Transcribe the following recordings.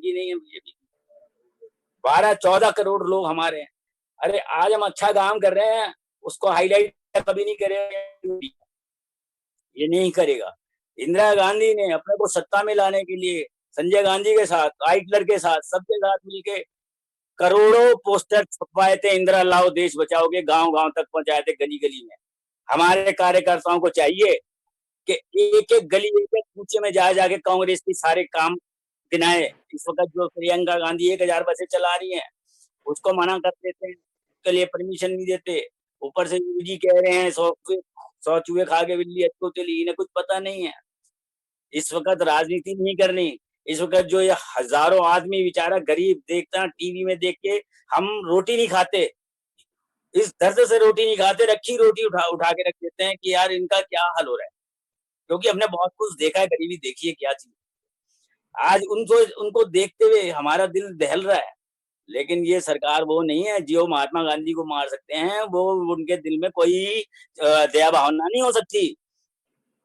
की नहीं है बीजेपी। 12-14 करोड़ लोग हमारे हैं। अरे आज हम अच्छा काम कर रहे हैं, उसको हाईलाइट कभी नहीं करेगा, ये नहीं करेगा। इंदिरा गांधी ने अपने को सत्ता में लाने के लिए संजय गांधी के साथ, हिटलर के साथ, सबके साथ मिलके करोड़ों पोस्टर छपवाए थे, इंदिरा लाओ देश बचाओ के, गांव गांव तक पहुंचाए थे, गली गली में। हमारे कार्यकर्ताओं को चाहिए कि एक एक गली, एक एक कूचे में जा जाके कांग्रेस की सारे काम गिनाए। इस वक्त जो प्रियंका गांधी 1000 बसें चला रही हैं, उसको मना कर देते हैं, उसके लिए परमिशन नहीं देते। ऊपर से जी कह रहे हैं 100 चूहे खा के बिल्ली अच्छो चली, इन्हें कुछ पता नहीं है। इस वक्त राजनीति नहीं करनी। इस वक्त जो ये हजारों आदमी बेचारा गरीब देखता, टीवी में देख के हम रोटी नहीं खाते, इस दर्द से रोटी नहीं खाते, रखी रोटी उठा उठा के रख देते हैं कि यार इनका क्या हाल हो रहा है, क्योंकि हमने बहुत कुछ देखा है, गरीबी देखी है क्या चीज। आज उनको उनको देखते हुए हमारा दिल दहल रहा है। लेकिन ये सरकार वो नहीं है जो महात्मा गांधी को मार सकते हैं, वो उनके दिल में कोई दया भावना नहीं हो सकती।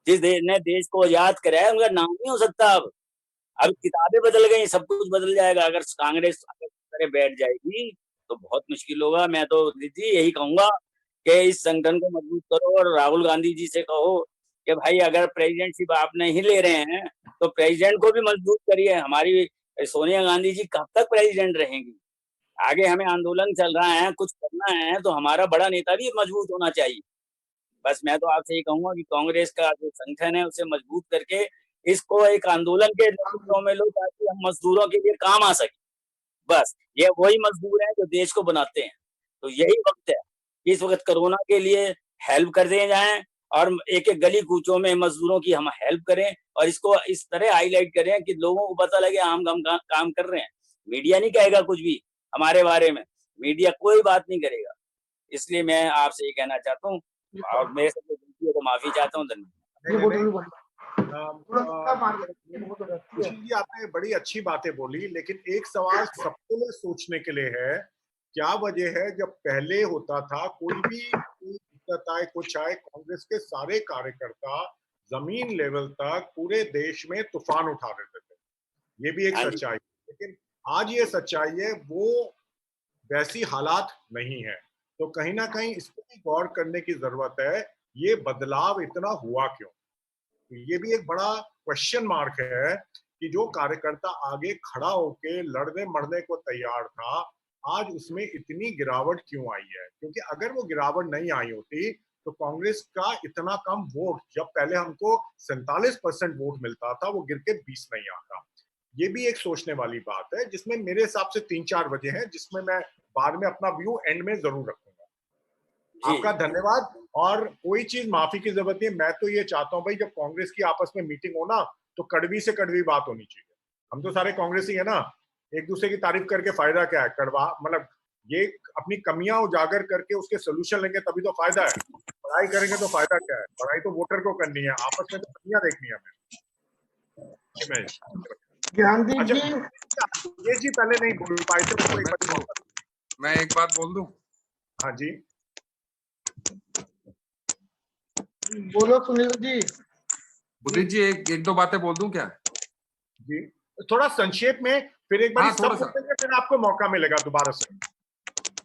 जिस देश ने देश को आजाद कराया उनका नाम नहीं हो सकता। अब किताबें बदल गई, सब कुछ बदल जाएगा। अगर कांग्रेस अगर बैठ जाएगी तो बहुत मुश्किल होगा। मैं तो दीदी यही कहूंगा कि इस संगठन को मजबूत करो और राहुल गांधी जी से कहो कि भाई अगर प्रेसिडेंटशिप आप नहीं ले रहे हैं तो प्रेसिडेंट को भी मजबूत करिए। हमारी सोनिया गांधी जी कब तक प्रेसिडेंट रहेंगी? आगे हमें आंदोलन चल रहा है, कुछ करना है तो हमारा बड़ा नेता भी मजबूत होना चाहिए। बस मैं तो आपसे ये कहूंगा कि कांग्रेस का जो संगठन है उसे मजबूत करके इसको एक आंदोलन के रूप में लो, ताकि हम मजदूरों के लिए काम आ सके। बस ये वही मजदूर हैं जो देश को बनाते हैं। तो यही वक्त है कि इस वक्त कोरोना के लिए हेल्प कर दिए जाएं और एक एक गली कूचों में मजदूरों की हम हेल्प करें और इसको इस तरह हाईलाइट करें कि लोगों को पता लगे हम काम कर रहे हैं। मीडिया नहीं कहेगा कुछ भी हमारे बारे में, मीडिया कोई बात नहीं करेगा। इसलिए मैं आपसे ये कहना चाहता हूँ और मेरे से गलती है तो माफी चाहता हूँ। धन्यवाद। सुशील जी, आपने बड़ी अच्छी बातें बोली, लेकिन एक सवाल सबके लिए सोचने के लिए है, क्या वजह है जब पहले होता था कोई भी दिक्कत आए कुछ आए, कांग्रेस के सारे कार्यकर्ता जमीन लेवल तक पूरे देश में तूफान उठा देते थे। ये भी एक सच्चाई, लेकिन आज ये सच्चाई है वो वैसी हालात नहीं है। तो कहीं ना कहीं इस पर भी गौर करने की जरूरत है, ये बदलाव इतना हुआ क्यों? ये भी एक बड़ा क्वेश्चन मार्क है कि जो कार्यकर्ता आगे खड़ा होके लड़ने मरने को तैयार था, आज उसमें इतनी गिरावट क्यों आई है? क्योंकि अगर वो गिरावट नहीं आई होती तो कांग्रेस का इतना कम वोट, जब पहले हमको 47% वोट मिलता था, वो गिर के 20 नहीं आता। ये भी एक सोचने वाली बात है, जिसमें मेरे हिसाब से 3-4 वजह है, जिसमें मैं बाद में अपना व्यू एंड में जरूर रखूंगा। आपका धन्यवाद। और कोई चीज माफी की जरूरत नहीं। मैं तो ये चाहता हूं भाई, जब कांग्रेस की आपस में मीटिंग हो ना, तो कड़वी से कड़वी बात होनी चाहिए। हम तो सारे कांग्रेसी है ना, एक दूसरे की तारीफ करके फायदा क्या है? कड़वा मतलब ये अपनी कमियां उजागर करके उसके सोल्यूशन लेंगे तभी तो फायदा है। पढ़ाई करेंगे तो फायदा क्या है? पढ़ाई तो वोटर को करनी है, आपस में तो कमियां देखनी है हमें। ध्यान दीजिए। ये जी पहले नहीं बोल पाए थे, मैं एक बात बोल दूं? हाँ जी बोलो सुनील जी। उदित जी, एक दो बातें बोल दूं क्या? जी थोड़ा संक्षेप में, फिर एक बार सब बोलेंगे, फिर आपको मौका मिलेगा दोबारा से।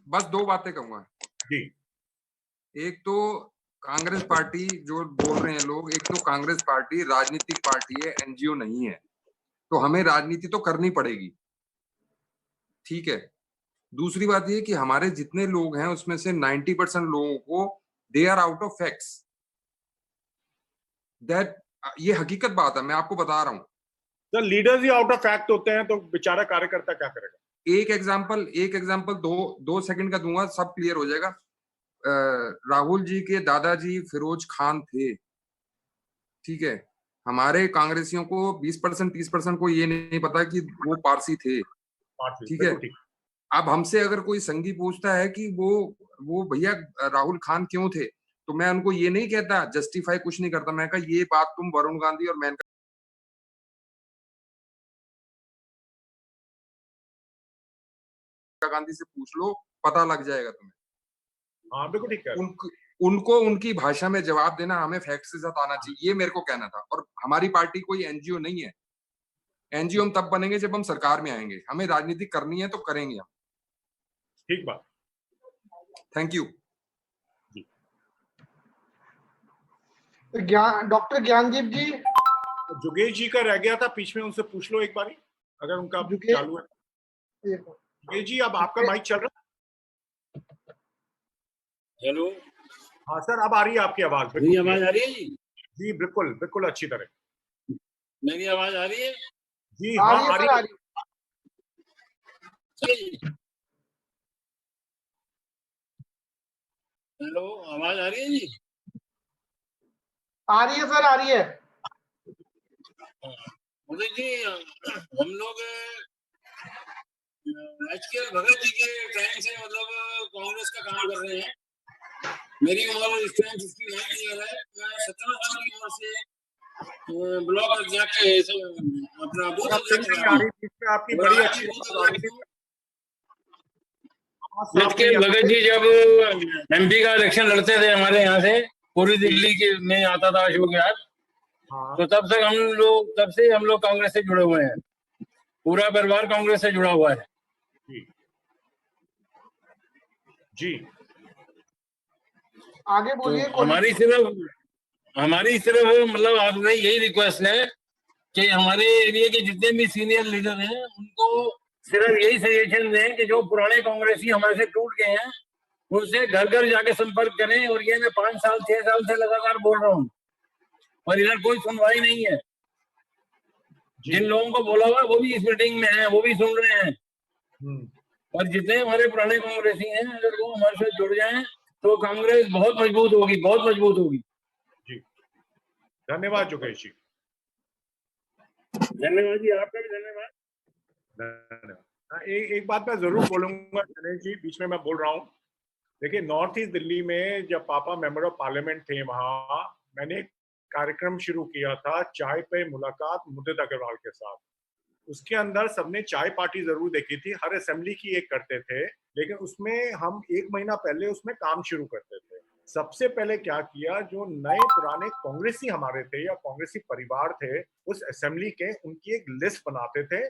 बस दो बातें कहूंगा जी। एक तो कांग्रेस पार्टी जो बोल रहे हैं लोग, एक तो कांग्रेस पार्टी राजनीतिक पार्टी है, एनजीओ नहीं है, तो हमें राजनीति तो करनी पड़ेगी, ठीक है। दूसरी बात ये कि हमारे जितने लोग हैं उसमें से 90% लोगों को they are out of facts, that ये हकीकत बात है, मैं आपको बता रहा हूं। सर लीडर्स ही आउट ऑफ फैक्ट होते हैं तो बेचारा कार्यकर्ता क्या करेगा? एक एग्जांपल दो सेकंड का दूंगा, सब क्लियर हो जाएगा। राहुल जी के दादाजी फिरोज खान थे, ठीक है। हमारे कांग्रेसियों को 20% 30% को ये नहीं पता कि वो पारसी थे, ठीक है। अब हमसे अगर कोई संगी पूछता है कि वो भैया राहुल खान क्यों थे, तो मैं उनको ये नहीं कहता, जस्टिफाई कुछ नहीं करता, मैं कहा ये बात तुम वरुण गांधी और मेनका गांधी से पूछ लो, पता लग जाएगा तुम्हें। हाँ बिल्कुल ठीक है। उनको उनकी भाषा में जवाब देना, हमें फैक्ट्स के साथ आना चाहिए, ये मेरे को कहना था। और हमारी पार्टी कोई एनजीओ नहीं है, एनजीओ हम तब बनेंगे जब हम सरकार में आएंगे। हमें राजनीति करनी है तो करेंगे हम। ठीक बात। Thank you. डॉक्टर ज्ञानदीप जी। जुगेश जी का रह गया था बीच में, उनसे पूछ लो एक बारी अगर उनका चालू है। जुगेश जी अब आपका माइक चल रहा है? हेलो। हाँ सर, अब आ रही है आपकी आवाज। मेरी आवाज आ रही है जी? जी बिल्कुल बिल्कुल अच्छी तरह। मेरी आवाज आ रही है? जी हाँ आ रही है। हेलो, आवाज आ रही है जी? आ रही है सर, आ रही है। मुझे जी हम लोग एचकेएल भगत जी के टाइम से मतलब कांग्रेस का काम कर रहे हैं। मेरी उम्र इस टाइम 59 ईयर है। मैं 17 साल की उम्र से ब्लॉक अध्यक्ष अपना बूथ अध्यक्ष आपकी बड़ी अच्छी एचकेएल भगत जी जब एमपी का इलेक्शन लड़ते थे हमारे यहाँ से, पूरी दिल्ली के में आता था अशोक याद, तो तब से हम लोग कांग्रेस से जुड़े हुए हैं। पूरा परिवार कांग्रेस से जुड़ा हुआ है जी। आगे बोलिए। तो हमारी सिर्फ मतलब आपसे यही रिक्वेस्ट है कि हमारे एरिया के जितने भी सीनियर लीडर हैं उनको सिर्फ यही सजेशन दें कि जो पुराने कांग्रेसी हमारे से टूट गए हैं उनसे घर घर जाके संपर्क करें। और ये मैं 5 साल 6 साल से लगातार बोल रहा हूँ और इधर कोई सुनवाई नहीं है। जिन लोगों को बोला हुआ वो भी इस मीटिंग में है, वो भी सुन रहे हैं। और जितने हमारे पुराने कांग्रेसी हैं अगर वो हमारे साथ जुड़ जाएं तो कांग्रेस बहुत मजबूत होगी, बहुत मजबूत होगी। जी धन्यवाद जुगेश जी। धन्यवाद जी, आपका भी धन्यवाद। एक बात मैं जरूर बोलूंगा गणेश जी, बीच में मैं बोल रहा हूँ। देखिए नॉर्थ ईस्ट दिल्ली में जब पापा मेंबर ऑफ पार्लियामेंट थे, वहां मैंने एक कार्यक्रम शुरू किया था, चाय पे मुलाकात मुदित अग्रवाल के साथ। उसके अंदर सबने चाय पार्टी जरूर देखी थी, हर असेंबली की एक करते थे, लेकिन उसमें हम 1 महीना पहले उसमें काम शुरू करते थे। सबसे पहले क्या किया, जो नए पुराने कांग्रेसी हमारे थे या कांग्रेसी परिवार थे उस असेंबली के, उनकी एक लिस्ट बनाते थे।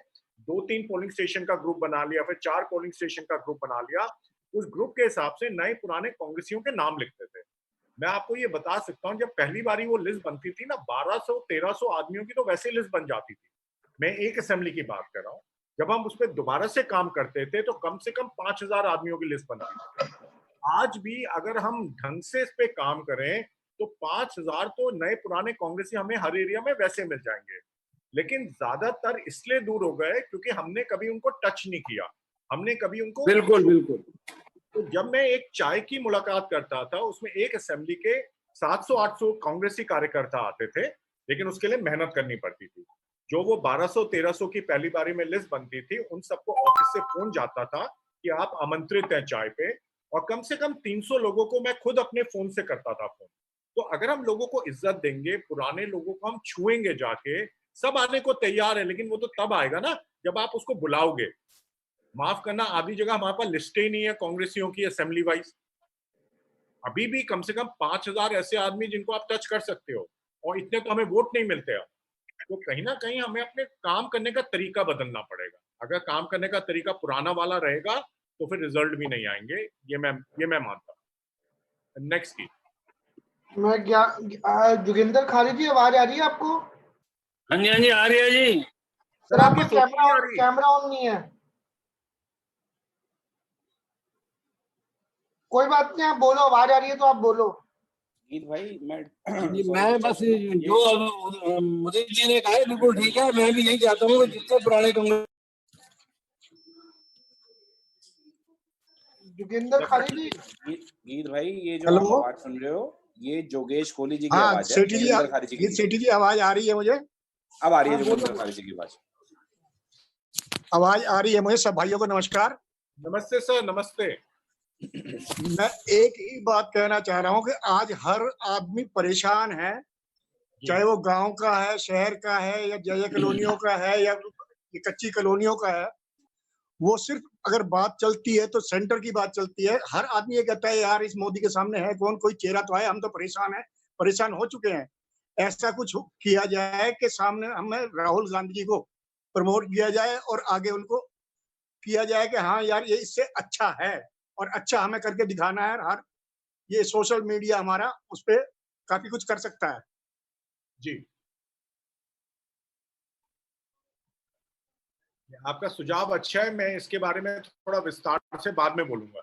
2-3 पोलिंग स्टेशन का ग्रुप बना लिया, फिर 4 पोलिंग स्टेशन का ग्रुप बना लिया। उस ग्रुप के हिसाब से नए पुराने कांग्रेसियों के नाम लिखते थे। मैं आपको ये बता सकता हूँ, जब पहली बारी वो लिस्ट बनती थी ना, 1200-1300 आदमियों की तो वैसे लिस्ट बन जाती थी। मैं एक असेंबली की बात कर रहा हूँ। जब हम उस पर दोबारा से काम करते थे तो कम से कम 5000 आदमियों की लिस्ट बनती थी। आज भी अगर हम ढंग से इस पे काम करें तो 5000 तो नए पुराने कांग्रेसी हमें हर एरिया में वैसे मिल जाएंगे। लेकिन ज्यादातर इसलिए दूर हो गए क्योंकि हमने कभी उनको टच नहीं किया, हमने कभी उनको बिल्कुल। तो जब मैं एक चाय की मुलाकात करता था, उसमें एक असेंबली के 700-800 कांग्रेसी कार्यकर्ता आते थे, लेकिन उसके लिए मेहनत करनी पड़ती थी। जो वो 1200-1300 की पहली बारी में लिस्ट बनती थी, उन सबको ऑफिस से फोन जाता था कि आप आमंत्रित हैं चाय पे, और कम से कम 300 लोगों को मैं खुद अपने फोन से करता था फोन। तो अगर हम लोगों को इज्जत देंगे, पुराने लोगों को हम छुएंगे जाके, सब आने को तैयार है, लेकिन वो तो तब आएगा ना जब आप उसको बुलाओगे। माफ करना, आधी जगह हमारे पास लिस्टें ही नहीं है कांग्रेसियों की असेंबली वाइज। अभी भी कम से कम 5000 ऐसे आदमी जिनको आप टच कर सकते हो, और इतने तो हमें वोट नहीं मिलते हैं। तो कहीं ना कहीं हमें अपने काम करने का तरीका बदलना पड़ेगा। अगर काम करने का तरीका पुराना वाला रहेगा तो फिर रिजल्ट भी नहीं आएंगे, ये मैं मानता हूँ। नेक्स्ट की मैं जोगिंदर खाली जी, आवाज आ रही है आपको? हाँ जी आ रही है जी। सर आपका कैमरा ऑन नहीं है। कोई बात नहीं, आप बोलो, आवाज आ रही है तो आप बोलो। गीत भाई मैं बस जो मोदी जी ने कहा है बिल्कुल ठीक है। मैं भी यही चाहता हूँ कि जितने पुराने कांग्रेस। जोगिंदर खाली जी। गीत भाई, ये जो आप आवाज सुन रहे हो ये जोगेश कोहली जी की आवाज है। सेठी जी आवाज आ रही है मुझे? अब आ रही है जोगेश खाली जी की आवाज आ रही है मुझे। सब भाइयों को नमस्कार। नमस्ते सर। नमस्ते। मैं एक ही बात कहना चाह रहा हूँ कि आज हर आदमी परेशान है, चाहे वो गांव का है, शहर का है, या जय कॉलोनियों का है, या कच्ची कॉलोनियों का है। वो सिर्फ अगर बात चलती है तो सेंटर की बात चलती है। हर आदमी ये कहता है यार इस मोदी के सामने है कौन, कोई चेहरा तो है, हम तो परेशान हैं, परेशान हो चुके हैं। ऐसा कुछ किया जाए कि सामने हमें राहुल गांधी जी को प्रमोट किया जाए और आगे उनको किया जाए कि हाँ यार ये इससे अच्छा है और अच्छा हमें करके दिखाना है। हर ये सोशल मीडिया हमारा उस पर काफी कुछ कर सकता है। जी, आपका सुझाव अच्छा है, मैं इसके बारे में थोड़ा विस्तार से बाद में बोलूंगा।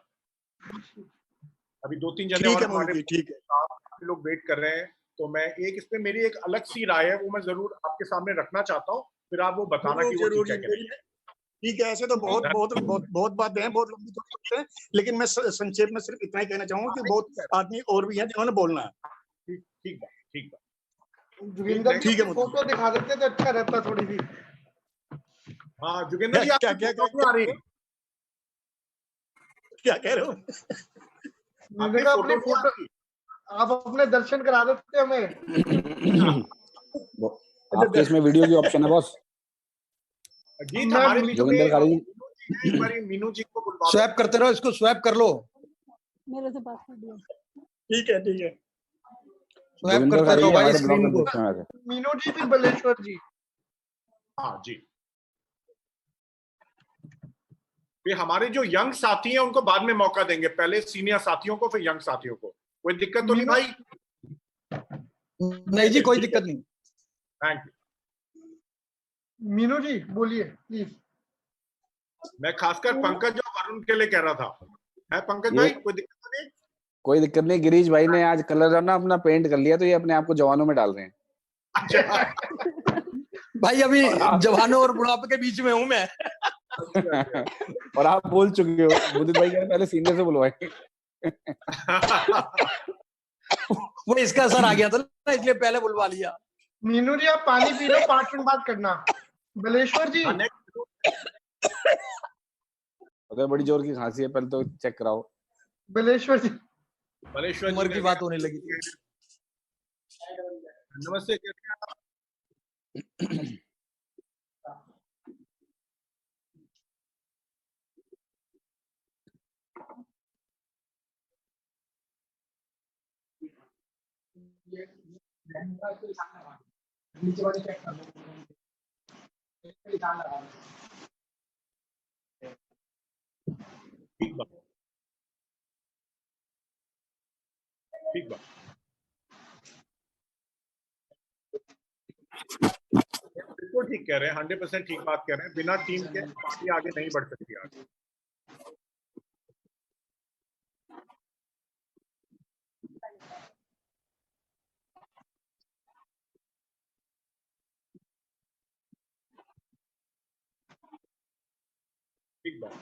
अभी 2-3 जने और हमारे ठीक है, लोग वेट कर रहे हैं, तो मैं इसमें मेरी एक अलग सी राय है, वो मैं जरूर आपके सामने रखना चाहता हूँ, फिर आप वो बताना कि वो ठीक है कि नहीं। ठीक है। ऐसे तो बहुत बातें हैं, बहुत लंबी बातें हैं, लेकिन मैं संक्षेप में सिर्फ इतना ही कहना चाहूंगा कि बहुत आदमी और भी हैं जिन्होंने बोलना है। ठीक बात। जोगिंदर जी की फोटो दिखा देते तो अच्छा रहता थोड़ी सी। हाँ जोगिंदर जी, क्या आ रही क्या कह रहे हो? मैंने कहा अपनी फोटो आप अपने दर्शन करा देते हमें। आपके इसमें वीडियो की ऑप्शन है बॉस। गीत हमारे बीच में जोगिंदर खाली एक बार मीनू जी को बुलवा स्वैप करते रहो, इसको स्वैप कर लो। मेरे से बात कर दिया। ठीक है स्वैप करते रहो भाई स्क्रीन को। मीनू जी फिर बलेश्वर जी। हाँ जी, फिर हमारे जो यंग साथी हैं उनको बाद में मौका देंगे, पहले सीनियर साथियों को फिर यंग साथियों को। कोई दिक्कत तो नहीं भाई? नहीं जी, कोई दिक्कत नहीं। Thank you. मीनू जी बोलिए प्लीज। मैं खासकर पंकज और वरुण के लिए कह रहा था। है पंकज भाई, कोई दिक्कत नहीं? कोई दिक्कत नहीं। गिरीश भाई ने आज कलर ना अपना पेंट कर लिया, तो ये अपने आप को जवानों में डाल रहे हैं। अच्छा भाई अभी जवानों और बुढ़ापे के बीच में हूँ मैं। और आप बोल चुके हो, मुदित भाई कह रहे पहले सीनियर से बुलवाएंगे। वो इसका असर आ गया था ना, इसलिए पहले बुलवा लिया। मीनू जी आप पानी पी लो, 5 मिनट बाद करना। बलेश्वर जी अगर बड़ी जोर की खांसी है, पहले तो चेक कराओ। बलेश्वर जी उम्र की बात होने लगी थी। नमस्ते, कैसे हैं आप? ठीक बात। बिल्कुल ठीक कह रहे हैं, 100% ठीक बात कह रहे हैं। बिना टीम के पार्टी आगे नहीं बढ़ सकती आगे। ठीक बात।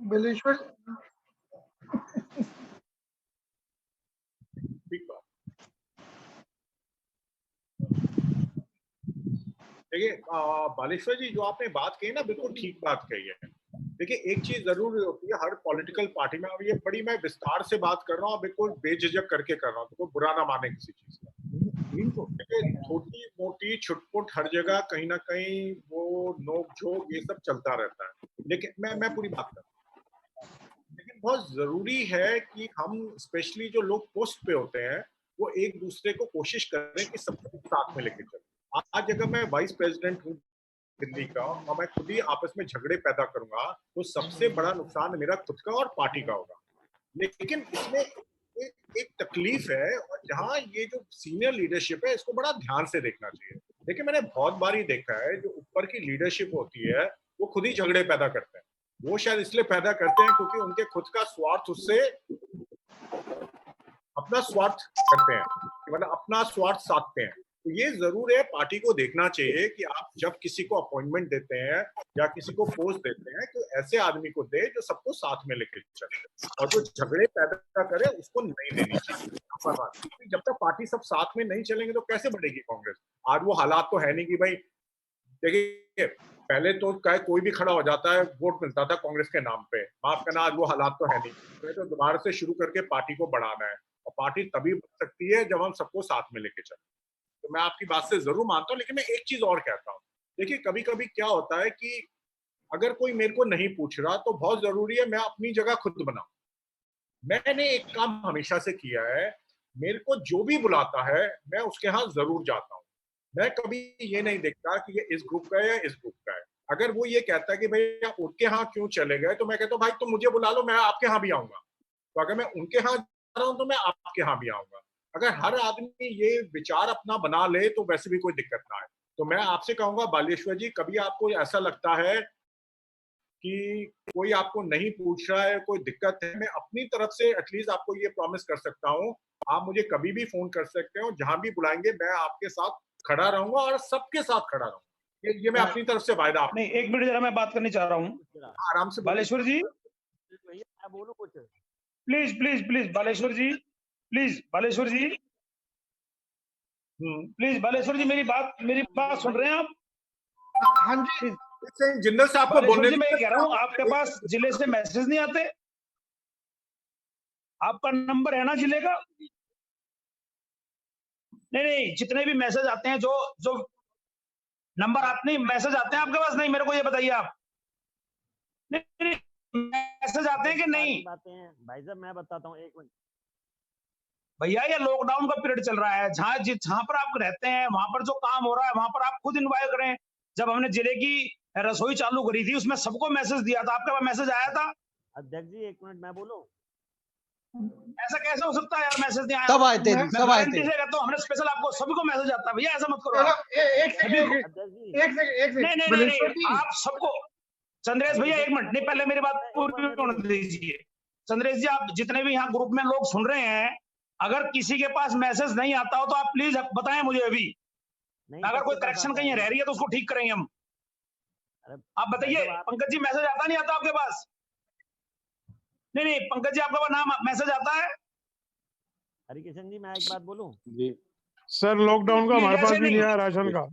बलेश्वर ठीक बात। देखिए बालेश्वर जी, जो आपने बात कही ना, बिल्कुल ठीक बात कही है। देखिए एक चीज जरूर होती है हर पॉलिटिकल पार्टी में, और ये बड़ी मैं विस्तार से बात कर रहा हूँ, बिल्कुल बेझिझक करके कर रहा हूँ, तो बुरा ना माने किसी चीज का। छोटी मोटी छुटपुट हर जगह कहीं ना कहीं वो नोक झोंक ये सब चलता रहता है, लेकिन मैं पूरी बात कर रहा हूँ। लेकिन बहुत जरूरी है कि हम स्पेशली जो लोग पोस्ट पे होते हैं वो एक दूसरे को कोशिश करें कि सबको साथ में लेके चले। आज अगर मैं वाइस प्रेसिडेंट हूँ दिल्ली का और मैं खुद ही आपस में झगड़े पैदा करूंगा तो सबसे बड़ा नुकसान मेरा खुद का और पार्टी का होगा। लेकिन इसमें एक तकलीफ है, और जहाँ ये जो सीनियर लीडरशिप है इसको बड़ा ध्यान से देखना चाहिए। देखिए मैंने बहुत बार ही देखा है जो ऊपर की लीडरशिप होती है वो खुद ही झगड़े पैदा करते हैं। वो शायद इसलिए पैदा करते हैं क्योंकि उनके खुद का स्वार्थ उससे अपना स्वार्थ करते हैं, मतलब अपना स्वार्थ साधते हैं। तो ये जरूर है पार्टी को देखना चाहिए कि आप जब किसी को अपॉइंटमेंट देते हैं या किसी को पोस्ट देते हैं तो ऐसे आदमी को दे जो सबको साथ में लेके चले, और जो झगड़े पैदा करे उसको नहीं देनी चाहिए। जब तक पार्टी सब साथ में नहीं चलेंगे तो कैसे बढ़ेगी कांग्रेस? आज वो हालात तो है नहीं कि भाई, देखिए पहले तो कोई भी खड़ा हो जाता है, वोट मिलता था कांग्रेस के नाम पे, माफ करना आज वो हालात तो है नहीं। तो दोबारा से शुरू करके पार्टी को बढ़ाना है, और पार्टी तभी बन सकती है जब हम सबको साथ में लेके चलें। तो मैं आपकी बात से जरूर मानता हूँ, लेकिन मैं एक चीज और कहता हूँ। देखिए, कभी कभी क्या होता है कि अगर कोई मेरे को नहीं पूछ रहा तो बहुत जरूरी है मैं अपनी जगह खुद बनाऊं। मैंने एक काम हमेशा से किया है, मेरे को जो भी बुलाता है मैं उसके यहाँ जरूर जाता हूँ। मैं कभी ये नहीं देखता कि ये इस ग्रुप का है या इस ग्रुप का है। अगर वो ये कहता है कि भैया उनके यहाँ क्यों चले गए, तो मैं कहता हूँ भाई तुम मुझे बुला लो, मैं आपके यहाँ भी आऊंगा। तो अगर मैं उनके यहाँ जा रहा हूँ तो मैं आपके यहाँ भी आऊंगा। अगर हर आदमी ये विचार अपना बना ले तो वैसे भी कोई दिक्कत ना आए। तो मैं आपसे कहूंगा बालेश्वर जी, कभी आपको ऐसा लगता है कि कोई आपको नहीं पूछ रहा है, कोई दिक्कत है, मैं अपनी तरफ से एटलीस्ट आपको ये प्रॉमिस कर सकता हूँ, आप मुझे कभी भी फोन कर सकते हो, जहां भी बुलाएंगे मैं आपके साथ खड़ा रहूंगा और सबके साथ खड़ा रहूंगा। ये मैं अपनी तरफ से वायदा आप नहीं, एक मिनट जरा मैं बात करनी चाह रहा हूँ। आराम से बालेश्वर जी, मैं बोलूं कुछ? Please please please Baleshwar ji, please Baleshwar ji, please Baleshwar ji, मेरी बात सुन रहे हैं आप? हाँ जी, जिंदल साहब को बालेश्वर बोलने जी, मैं कह रहा हूँ आपके पास जिले से मैसेज नहीं आते? आपका नंबर है ना जिले का? नहीं, जितने भी मैसेज आते हैं, जो नंबर आते नहीं, मैसेज आते हैं आपके पास? नहीं, मेरे को ये बताइए आप। नहीं, मैसेज आते हैं कि नहीं? बातें हैं भाई साहब, मैं बताता हूँ, एक मिनट भैया, ये लॉकडाउन का पीरियड चल रहा है, जहां पर आप रहते हैं वहां पर जो काम हो रहा है वहां पर आप खुद इन्वाइट करें। जब हमने जिले की रसोई चालू करी थी उसमें सबको मैसेज दिया था, आपके पास मैसेज आया था? अध्यक्ष जी, एक मिनट मैं बोलूं? ऐसा कैसे हो सकता है यार, मैसेज नहीं आया? सब आए थे, सब आए थे। कहता हूँ हमने स्पेशल आपको सबको मैसेज आता है, भैया ऐसा मत करो चलो आप। एक सेकंड नहीं, बालेश्वर जी, आप सबको, चंद्रेश भैया एक मिनट, नहीं पहले मेरी बात पूरी होने दीजिए। चंद्रेश जी, आप जितने भी यहाँ ग्रुप में लोग सुन रहे हैं, अगर किसी के पास मैसेज नहीं आता हो तो आप प्लीज बताएं मुझे अभी। अगर कोई करेक्शन कहीं रह रही है तो उसको ठीक करेंगे हम। आप बताइए पंकज जी, मैसेज आता नहीं आता आपके पास? नहीं, पंकज जी, आपके पास नाम मैसेज आता है? हरिकिशन जी, मैं एक बात बोलूं? जी सर, लॉकडाउन का हमारे पास भी नहीं आया राशन का।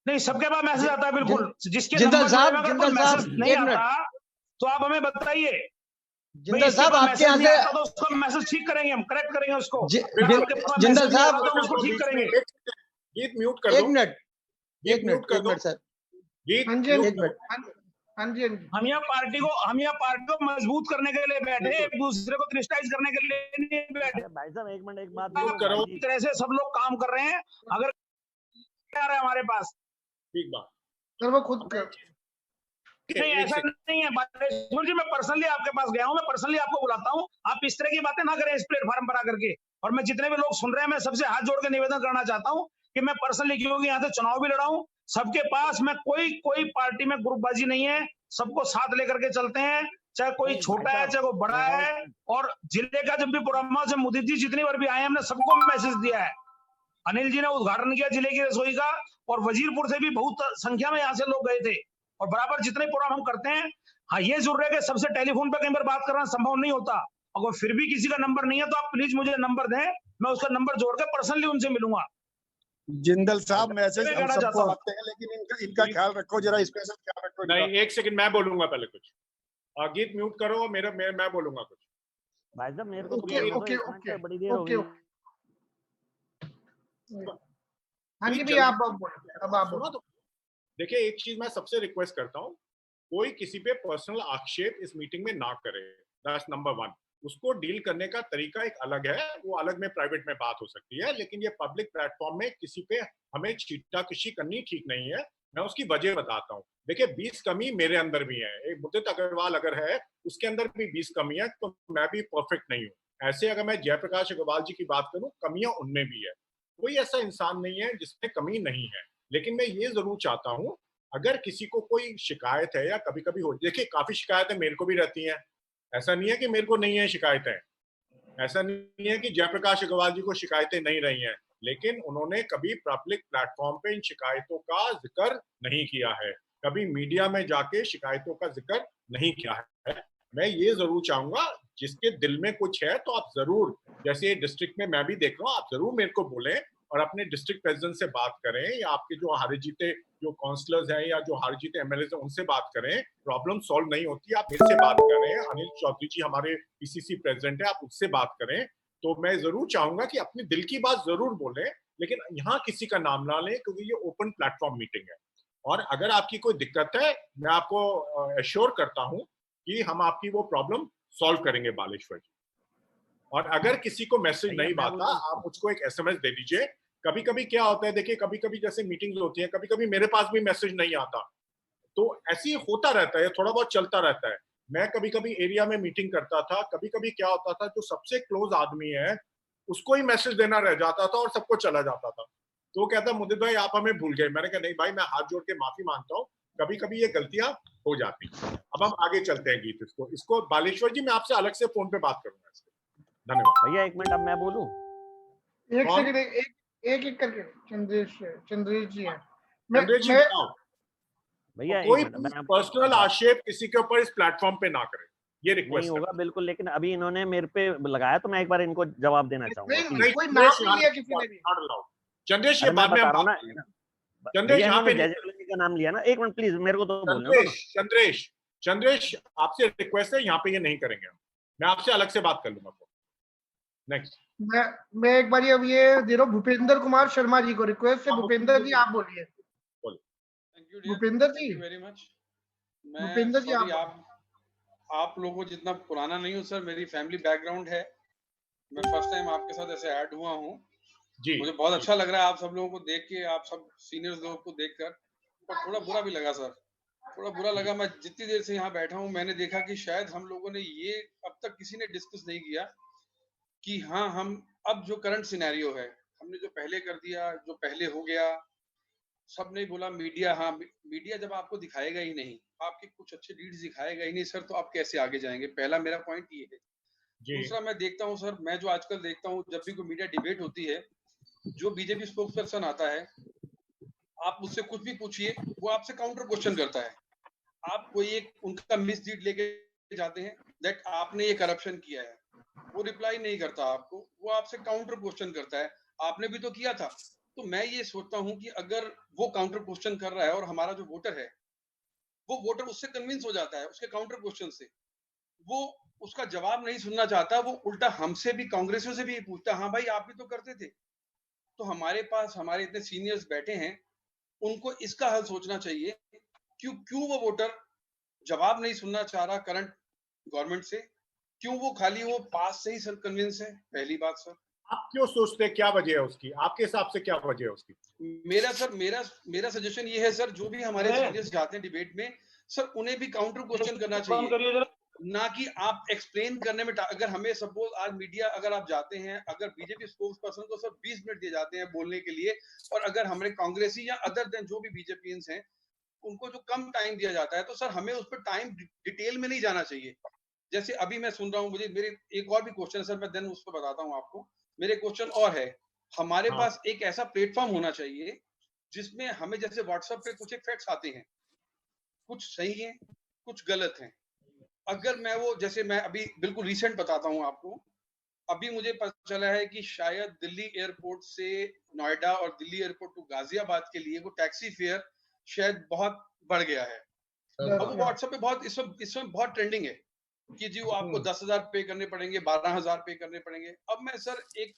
नहीं, सबके पास मैसेज आता है बिल्कुल। जिसके जिंदल नंबर साहब, में अगर जिंदल कोई मैसेज साहब, नहीं एक मिनट। आता तो आप हमें बताइए। जिंदल साहब, आपके यहाँ से तो उसको मैसेज ठीक करेंगे, हम करेक्ट करेंगे उसको। जिंदल साहब, उसको ठीक करेंगे। गीत म्यूट कर दो। एक मिनट सर, गीत हाँ जी, एक मिनट। हाँ जी, हम यहाँ पार्टी को मजबूत करने के लिए बैठे, एक दूसरे को क्रिटिसाइज करने के लिए नहीं बैठे। भाई साहब एक मिनट, एक बात करो। इस तरह से सब लोग काम कर रहे हैं। अगर आ रहा है हमारे पास, ठीक बात सर वो खुद कर नहीं, ऐसा नहीं है बालेश्वर जी, मैं पर्सनली आपके पास गया हूँ, मैं पर्सनली आपको बुलाता हूँ। आप इस तरह की बातें ना करें इस प्लेटफॉर्म पर आकर के। और मैं जितने भी लोग सुन रहे हैं, मैं सबसे हाथ जोड़ के निवेदन करना चाहता हूँ कि मैं पर्सनली, क्योंकि यहाँ से चुनाव भी लड़ा हूँ, सबके पास मैं कोई पार्टी में ग्रुपबाजी नहीं है, सबको साथ लेकर के चलते हैं, चाहे कोई छोटा है चाहे कोई बड़ा है। और जिले का जब भी प्रोग्राम से मुदीर जी जितनी बार भी आए, हमने सबको मैसेज दिया है। अनिल जी ने उद्घाटन किया जिले की रसोई का, और वजीरपुर से भी बहुत संख्या में यहाँ से लोग गए थे। और बराबर जितने प्रोग्राम हम करते हैं, हाँ ये जरूर है कि सबसे टेलीफोन पे कई बार बात करना संभव नहीं होता। अगर फिर भी किसी का नंबर नहीं है तो आप प्लीज मुझे नंबर दें, मैं उसका नंबर जोड़ के पर्सनली उनसे मिलूंगा। जिंदल साहब, मैसेज हम सबको आते हैं, लेकिन इनका ख्याल रखो, जरा स्पेशल ख्याल रखो। नहीं, एक सेकंड, मैं बोलूंगा पहले कुछ। गीत म्यूट करो, मैं बोलूंगा कुछ। भाई साहब मेरे को ओके, बड़ी देर हो गई। हाँ जी भैया, अब आप सुनो तो। देखिए, एक चीज मैं सबसे रिक्वेस्ट करता हूँ, कोई किसी पे पर्सनल आक्षेप इस मीटिंग में ना करे। That's number 1। उसको डील करने का तरीका एक अलग है, वो अलग में प्राइवेट में बात हो सकती है, लेकिन ये पब्लिक प्लेटफॉर्म में किसी पे हमें छीटाकशी करनी ठीक नहीं है। मैं उसकी वजह बताता हूँ। देखिए, 20 कमी मेरे अंदर भी है। एक मुदित अग्रवाल अगर है, उसके अंदर भी 20 कमी है, तो मैं भी परफेक्ट नहीं हूँ। ऐसे अगर मैं जयप्रकाश अग्रवाल जी की बात करूँ, कमियां उनमें भी है। कोई ऐसा इंसान नहीं है जिसमें कमी नहीं है। लेकिन मैं ये जरूर चाहता हूँ, अगर किसी को कोई शिकायत है, या कभी कभी हो, देखिए काफी शिकायतें मेरे को भी रहती हैं, ऐसा नहीं है कि मेरे को नहीं है शिकायतें, ऐसा नहीं है कि जयप्रकाश अग्रवाल जी को शिकायतें नहीं रही हैं, लेकिन उन्होंने कभी पब्लिक प्लेटफॉर्म पे इन शिकायतों का जिक्र नहीं किया है, कभी मीडिया में जाके शिकायतों का जिक्र नहीं किया है। मैं ये जरूर चाहूंगा, जिसके दिल में कुछ है तो आप जरूर, जैसे डिस्ट्रिक्ट में मैं भी देख रहा हूँ, आप जरूर मेरे को बोलें और अपने डिस्ट्रिक्ट प्रेसिडेंट से बात करें, या आपके जो हारे जीते जो काउंसलर्स हैं या जो हारे जीते एमएलए हैं उनसे बात करें। प्रॉब्लम सॉल्व नहीं होती, आप मेरे से बात करें। अनिल चौधरी जी हमारे पीसीसी प्रेसिडेंट है, आप उससे बात करें। तो मैं जरूर चाहूंगा कि अपनी दिल की बात जरूर बोलें, लेकिन यहाँ किसी का नाम ना लें, क्योंकि ये ओपन प्लेटफॉर्म मीटिंग है। और अगर आपकी कोई दिक्कत है, मैं आपको एश्योर करता हूं कि हम आपकी वो प्रॉब्लम सॉल्व करेंगे बालेश्वर जी। और अगर किसी को मैसेज नहीं आता, आप मुझको एक एसएमएस दे दीजिए। कभी कभी क्या होता है, देखिए कभी कभी जैसे मीटिंग्स होती है, कभी कभी मेरे पास भी मैसेज नहीं आता, तो ऐसे ही होता रहता है, थोड़ा बहुत चलता रहता है। मैं कभी कभी एरिया में मीटिंग करता था, कभी कभी क्या होता था, जो सबसे क्लोज आदमी है उसको ही मैसेज देना रह जाता था और सबको चला जाता था। तो वो कहता, मुदित भाई आप हमें भूल गए। मैंने कहा नहीं भाई, मैं हाथ जोड़ के माफी मांगता हूँ, कभी कभी ये गलतियां हो जाती। अब हम आगे चलते हैं गीत। इसको बालेश्वर जी मैं आपसे अलग से फोन पे बात करूंगा इसके। धन्यवाद भैया। एक मिनट, अब मैं बोलूं? एक सेकंड, एक करके। चंद्रेश जी है। चंद्रेश जी बताओ भैया। कोई पर्सनल आक्षेप किसी के ऊपर इस प्लेटफॉर्म पे ना करें, ये रिक्वेस्ट नहीं होगा बिल्कुल। लेकिन अभी इन्होंने मेरे पे लगाया तो मैं एक बार इनको जवाब देना चाहूंगा। कोई नाम नहीं लिया किसी ने भी। चंद्रेश ये बाद में हम बात करेंगे। चंद्रेश यहाँ पे जय कॉलोनी का नाम लिया ना, एक मिनट प्लीज मेरे को तो बोलने दो। चंद्रेश आपसे रिक्वेस्ट है, यहाँ पे ये नहीं करेंगे हम, मैं आपसे अलग से बात कर लूंगा। नेक्स्ट मैं एक बार अब ये दे रहा हूँ भूपेंद्र कुमार शर्मा जी को रिक्वेस्ट है। भूपेंद्र जी आप बोलिए। भूपेंद्र जी वेरी मच। भूपेंद्र जी आप लोगों को जितना पुराना नहीं हूँ सर, मेरी फैमिली बैकग्राउंड है, मैं फर्स्ट टाइम आपके साथ ऐसे ऐड हुआ हूँ जी। मुझे बहुत अच्छा लग रहा है आप सब लोगों को देख के, आप सब सीनियर्स लोगों को देखकर, पर थोड़ा बुरा भी लगा सर, थोड़ा बुरा लगा। मैं जितनी देर से यहाँ बैठा हूँ मैंने देखा कि शायद हम लोगों ने ये अब तक किसी ने डिस्कस नहीं किया कि हाँ हम अब जो करंट सिनेरियो है, हमने जो पहले कर दिया, जो पहले हो गया, सबने बोला मीडिया, हाँ मीडिया जब आपको दिखाएगा ही नहीं, आपके कुछ अच्छे लीड्स दिखाएगा ही नहीं सर, तो आप कैसे आगे जाएंगे? पहला मेरा पॉइंट ये है। दूसरा मैं देखता हूँ सर, मैं जो आजकल देखता हूँ जब भी कोई मीडिया डिबेट होती है, जो बीजेपी स्पोक्स पर्सन आता है, आप मुझसे कुछ भी पूछिए, वो आपसे काउंटर क्वेश्चन करता है। आप कोई एक उनका मिसलीड लेके जाते हैं दैट आपने ये करप्शन किया है, वो रिप्लाई नहीं करता आपको, वो आपसे काउंटर क्वेश्चन करता है, आपने भी तो किया था। तो मैं ये सोचता हूं कि अगर वो काउंटर क्वेश्चन कर रहा है और हमारा जो वोटर है, वो वोटर उससे कन्विंस हो जाता है उसके काउंटर क्वेश्चन से, वो उसका जवाब नहीं सुनना चाहता, वो उल्टा हमसे भी, कांग्रेसियों से भी पूछता, हाँ भाई आप भी तो करते थे। तो हमारे पास हमारे इतने सीनियर्स बैठे हैं, उनको इसका हल सोचना चाहिए। क्यों वो वोटर जवाब नहीं सुनना चाह रहा करंट गवर्नमेंट से? क्यों वो खाली वो पास से ही सर कन्विंस है? पहली बात सर, आप क्यों सोचते हैं, क्या वजह है उसकी? आपके हिसाब से क्या वजह है उसकी? मेरा सजेशन ये है सर, जो भी हमारे सीनियर्स जाते हैं डिबेट में सर, उन्हें भी काउंटर क्वेश्चन करना चाहिए, ना कि आप एक्सप्लेन करने में। अगर हमें सपोज आज मीडिया, अगर आप जाते हैं, अगर बीजेपी स्पोक्स पर्सन को सर 20 मिनट दिए जाते हैं बोलने के लिए, और अगर हमारे कांग्रेसी या अदर देन जो भी बीजेपीएंस हैं उनको जो कम टाइम दिया जाता है, तो सर हमें उस पर टाइम डिटेल में नहीं जाना चाहिए। जैसे अभी मैं सुन रहा हूँ, मुझे मेरे एक और भी क्वेश्चन है सर, मैं देन उस पर बताता हूँ आपको। मेरे क्वेश्चन और है, हमारे पास एक ऐसा प्लेटफॉर्म होना चाहिए जिसमें हमें, जैसे व्हाट्सएप पे कुछ एक फैक्ट्स आते हैं, कुछ सही हैं कुछ गलत हैं। अगर मैं वो, जैसे मैं अभी बिल्कुल रिसेंट बताता हूँ आपको, अभी मुझे पता चला है कि शायद दिल्ली एयरपोर्ट से नोएडा और दिल्ली एयरपोर्ट टू गाजियाबाद के लिए वो टैक्सी फेयर शायद बहुत बढ़ गया है। अब वो व्हाट्सएप पे बहुत इसमें बहुत ट्रेंडिंग है कि जी वो आपको 10,000 पे करने पड़ेंगे, 12,000 पे करने पड़ेंगे। अब मैं सर एक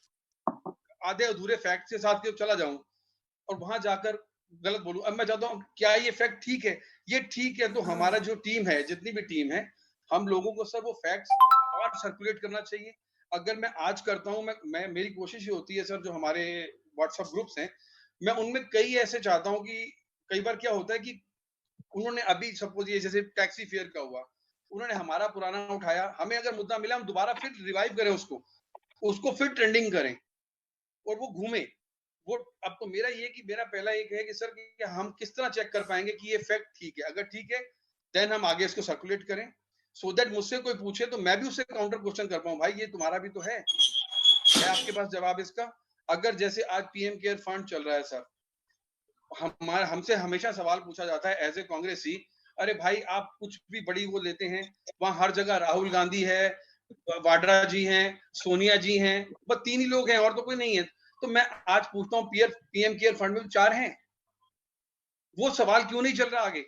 आधे अधूरे फैक्ट के साथ चला जाऊं और वहां जाकर गलत बोलूं, अब मैं चाहता हूं क्या ये फैक्ट ठीक है? ये ठीक है तो हमारा जो टीम है, जितनी भी टीम है, हम लोगों को सर वो फैक्ट्स और सर्कुलेट करना चाहिए। अगर मैं आज करता हूं, मैं मेरी कोशिश ये होती है सर, जो हमारे व्हाट्सएप ग्रुप्स हैं, मैं उनमें कई ऐसे चाहता हूं कि कई बार क्या होता है कि उन्होंने अभी सपोज ये जैसे टैक्सी फेयर का हुआ, उन्होंने हमारा पुराना उठाया, हमें अगर मुद्दा मिला हम दोबारा फिर रिवाइव करें उसको फिर ट्रेंडिंग करें और वो घूमे वो। अब तो मेरा ये कि मेरा पहला एक है कि सर कि हम किस तरह चेक कर पाएंगे कि ये फैक्ट ठीक है? अगर ठीक है देन हम आगे इसको सर्कुलेट करें, सो दैट मुझसे कोई पूछे तो मैं भी उससे काउंटर क्वेश्चन कर पाऊं, भाई ये तुम्हारा भी तो है आपके पास जवाब इसका? अगर जैसे आज पीएम केयर फंड चल रहा है सर, हमसे हमेशा सवाल पूछा जाता है एज ए कांग्रेसी, अरे भाई आप कुछ भी बड़ी वो लेते हैं, वहां हर जगह राहुल गांधी है, वाड्रा जी हैं, सोनिया जी हैं, बस 3 ही लोग हैं और तो कोई नहीं है। तो मैं आज पूछता हूँ पीएम केयर फंड में 4 हैं, वो सवाल क्यों नहीं चल रहा आगे?